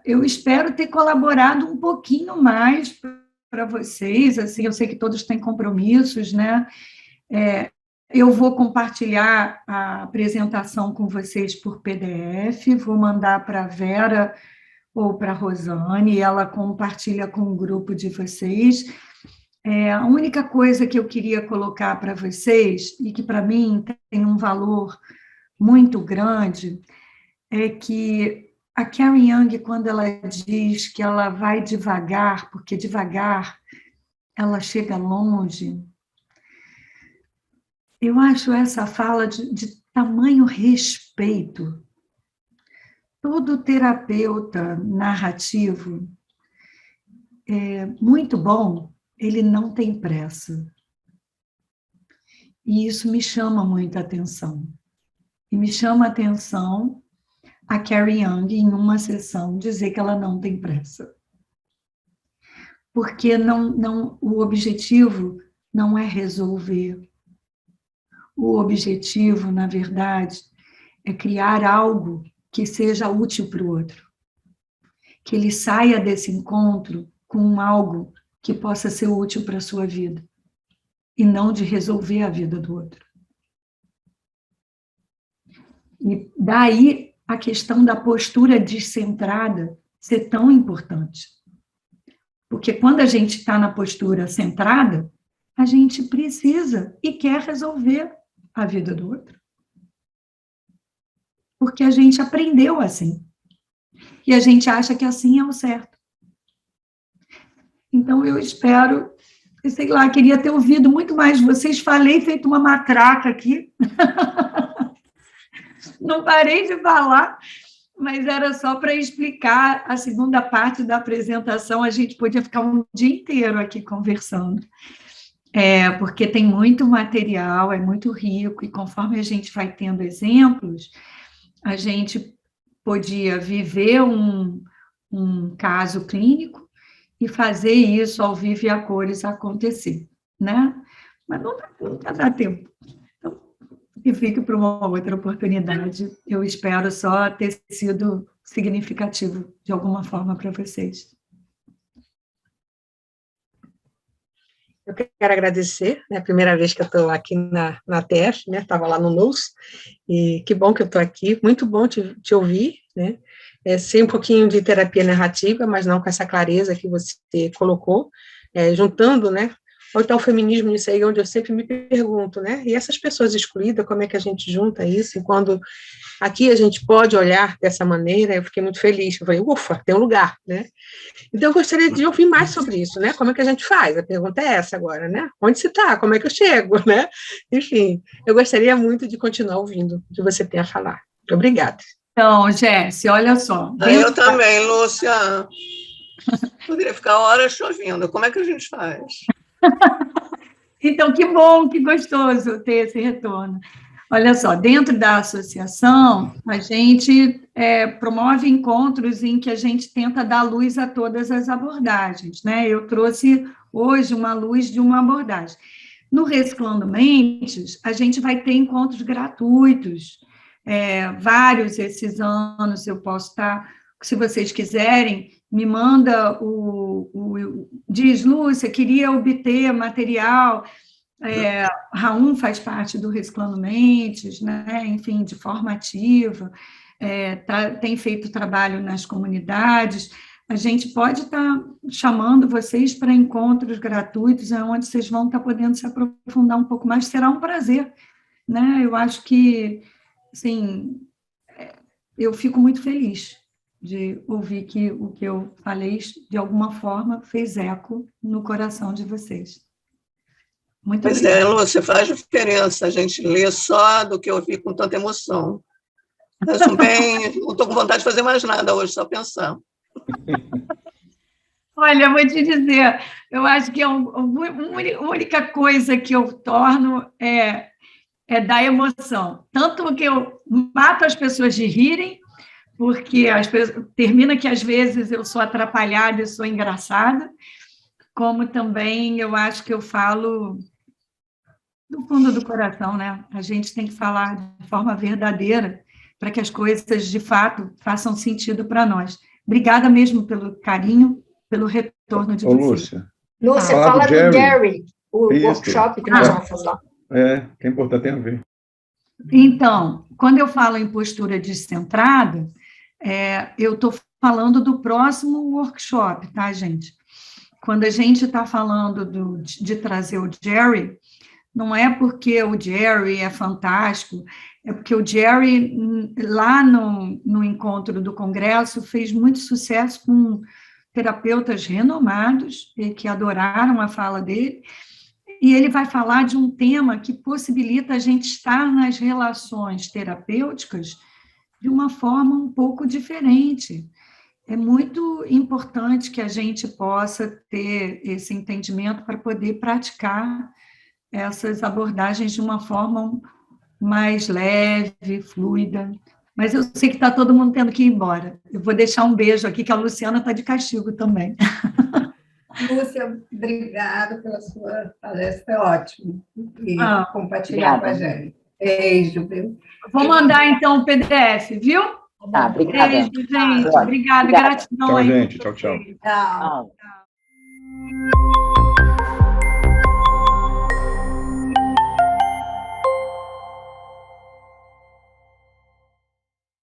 Eu espero ter colaborado um pouquinho mais para vocês. Assim, eu sei que todos têm compromissos, né? Eu vou compartilhar a apresentação com vocês por PDF, vou mandar para a Vera ou para a Rosane, e ela compartilha com o grupo de vocês. A única coisa que eu queria colocar para vocês, e que para mim tem um valor muito grande, é que a Carrie Young, quando ela diz que ela vai devagar, porque devagar ela chega longe, eu acho essa fala de tamanho respeito. Todo terapeuta narrativo muito bom, ele não tem pressa. E isso me chama muita atenção. E me chama a atenção a Carrie Young, em uma sessão, dizer que ela não tem pressa. Porque o objetivo não é resolver. O objetivo, na verdade, é criar algo que seja útil para o outro. Que ele saia desse encontro com algo que possa ser útil para a sua vida. E não de resolver a vida do outro. E daí a questão da postura descentrada ser tão importante. Porque quando a gente está na postura centrada, a gente precisa e quer resolver a vida do outro. Porque a gente aprendeu assim. E a gente acha que assim é o certo. Então, eu espero, sei lá, queria ter ouvido muito mais de vocês. Falei feito uma matraca aqui. Não parei de falar, mas era só para explicar a segunda parte da apresentação. A gente podia ficar um dia inteiro aqui conversando. Porque tem muito material, é muito rico, e conforme a gente vai tendo exemplos, a gente podia viver um caso clínico e fazer isso ao vivo e a cores acontecer, né? Mas nunca dá tempo. Então, que fique para uma outra oportunidade. Eu espero só ter sido significativo de alguma forma para vocês. Eu quero agradecer, né, a primeira vez que eu estou aqui na TF, né, estava lá no NUS, e que bom que eu estou aqui, muito bom te ouvir, né, sei um pouquinho de terapia narrativa, mas não com essa clareza que você colocou, juntando, né, ou então o feminismo nisso aí, onde eu sempre me pergunto, né, e essas pessoas excluídas, como é que a gente junta isso, e quando aqui a gente pode olhar dessa maneira, eu fiquei muito feliz, eu falei, ufa, tem um lugar, né, então eu gostaria de ouvir mais sobre isso, né, como é que a gente faz, a pergunta é essa agora, né, onde você está, como é que eu chego, né, enfim, eu gostaria muito de continuar ouvindo o que você tem a falar, muito obrigada. Então, Jéssica, olha só. Eu também, Lúcia. Poderia ficar horas chovendo. Como é que a gente faz? Então, que bom, que gostoso ter esse retorno. Olha só, dentro da associação, a gente promove encontros em que a gente tenta dar luz a todas as abordagens, né? Eu trouxe hoje uma luz de uma abordagem. No Reciclando Mentes, a gente vai ter encontros gratuitos, vários esses anos. Eu posso estar, se vocês quiserem, me manda diz, Lúcia, queria obter material, Raul faz parte do Reciclando Mentes, né? Enfim, de forma ativa, tem feito trabalho nas comunidades. A gente pode estar chamando vocês para encontros gratuitos, onde vocês vão estar podendo se aprofundar um pouco mais, será um prazer, né? Eu acho que, assim, eu fico muito feliz de ouvir que o que eu falei, de alguma forma, fez eco no coração de vocês. Muito obrigada. Lúcia, faz diferença a gente ler só do que ouvir com tanta emoção. Eu também não estou com vontade de fazer mais nada hoje, só pensar. Olha, eu vou te dizer, eu acho que a única coisa que eu torno é da emoção. Tanto que eu mato as pessoas de rirem, porque termina que às vezes eu sou atrapalhada e sou engraçada, como também eu acho que eu falo do fundo do coração, né? A gente tem que falar de forma verdadeira para que as coisas, de fato, façam sentido para nós. Obrigada mesmo pelo carinho, pelo retorno de vocês. Lúcia. Lúcia, Falar fala do Jerry. do Jerry, o Isso. workshop que nós vamos fazer. Que é importante, tem a ver. Então, quando eu falo em postura descentrada, eu estou falando do próximo workshop, tá, gente? Quando a gente está falando de trazer o Jerry, não é porque o Jerry é fantástico, é porque o Jerry, lá no encontro do Congresso, fez muito sucesso com terapeutas renomados, que adoraram a fala dele, e ele vai falar de um tema que possibilita a gente estar nas relações terapêuticas de uma forma um pouco diferente. É muito importante que a gente possa ter esse entendimento para poder praticar essas abordagens de uma forma mais leve, fluida. Mas eu sei que está todo mundo tendo que ir embora. Eu vou deixar um beijo aqui, que a Luciana está de castigo também. Lúcia, obrigada pela sua palestra, foi ótimo. E compartilhar obrigada. com a gente. Beijo, viu? Vou mandar, então, o PDF, viu? Tá, obrigada. Beijo, gente. Obrigada, gratidão. Tchau, aí por gente. Tchau, tchau. vocês. Tchau. Tchau.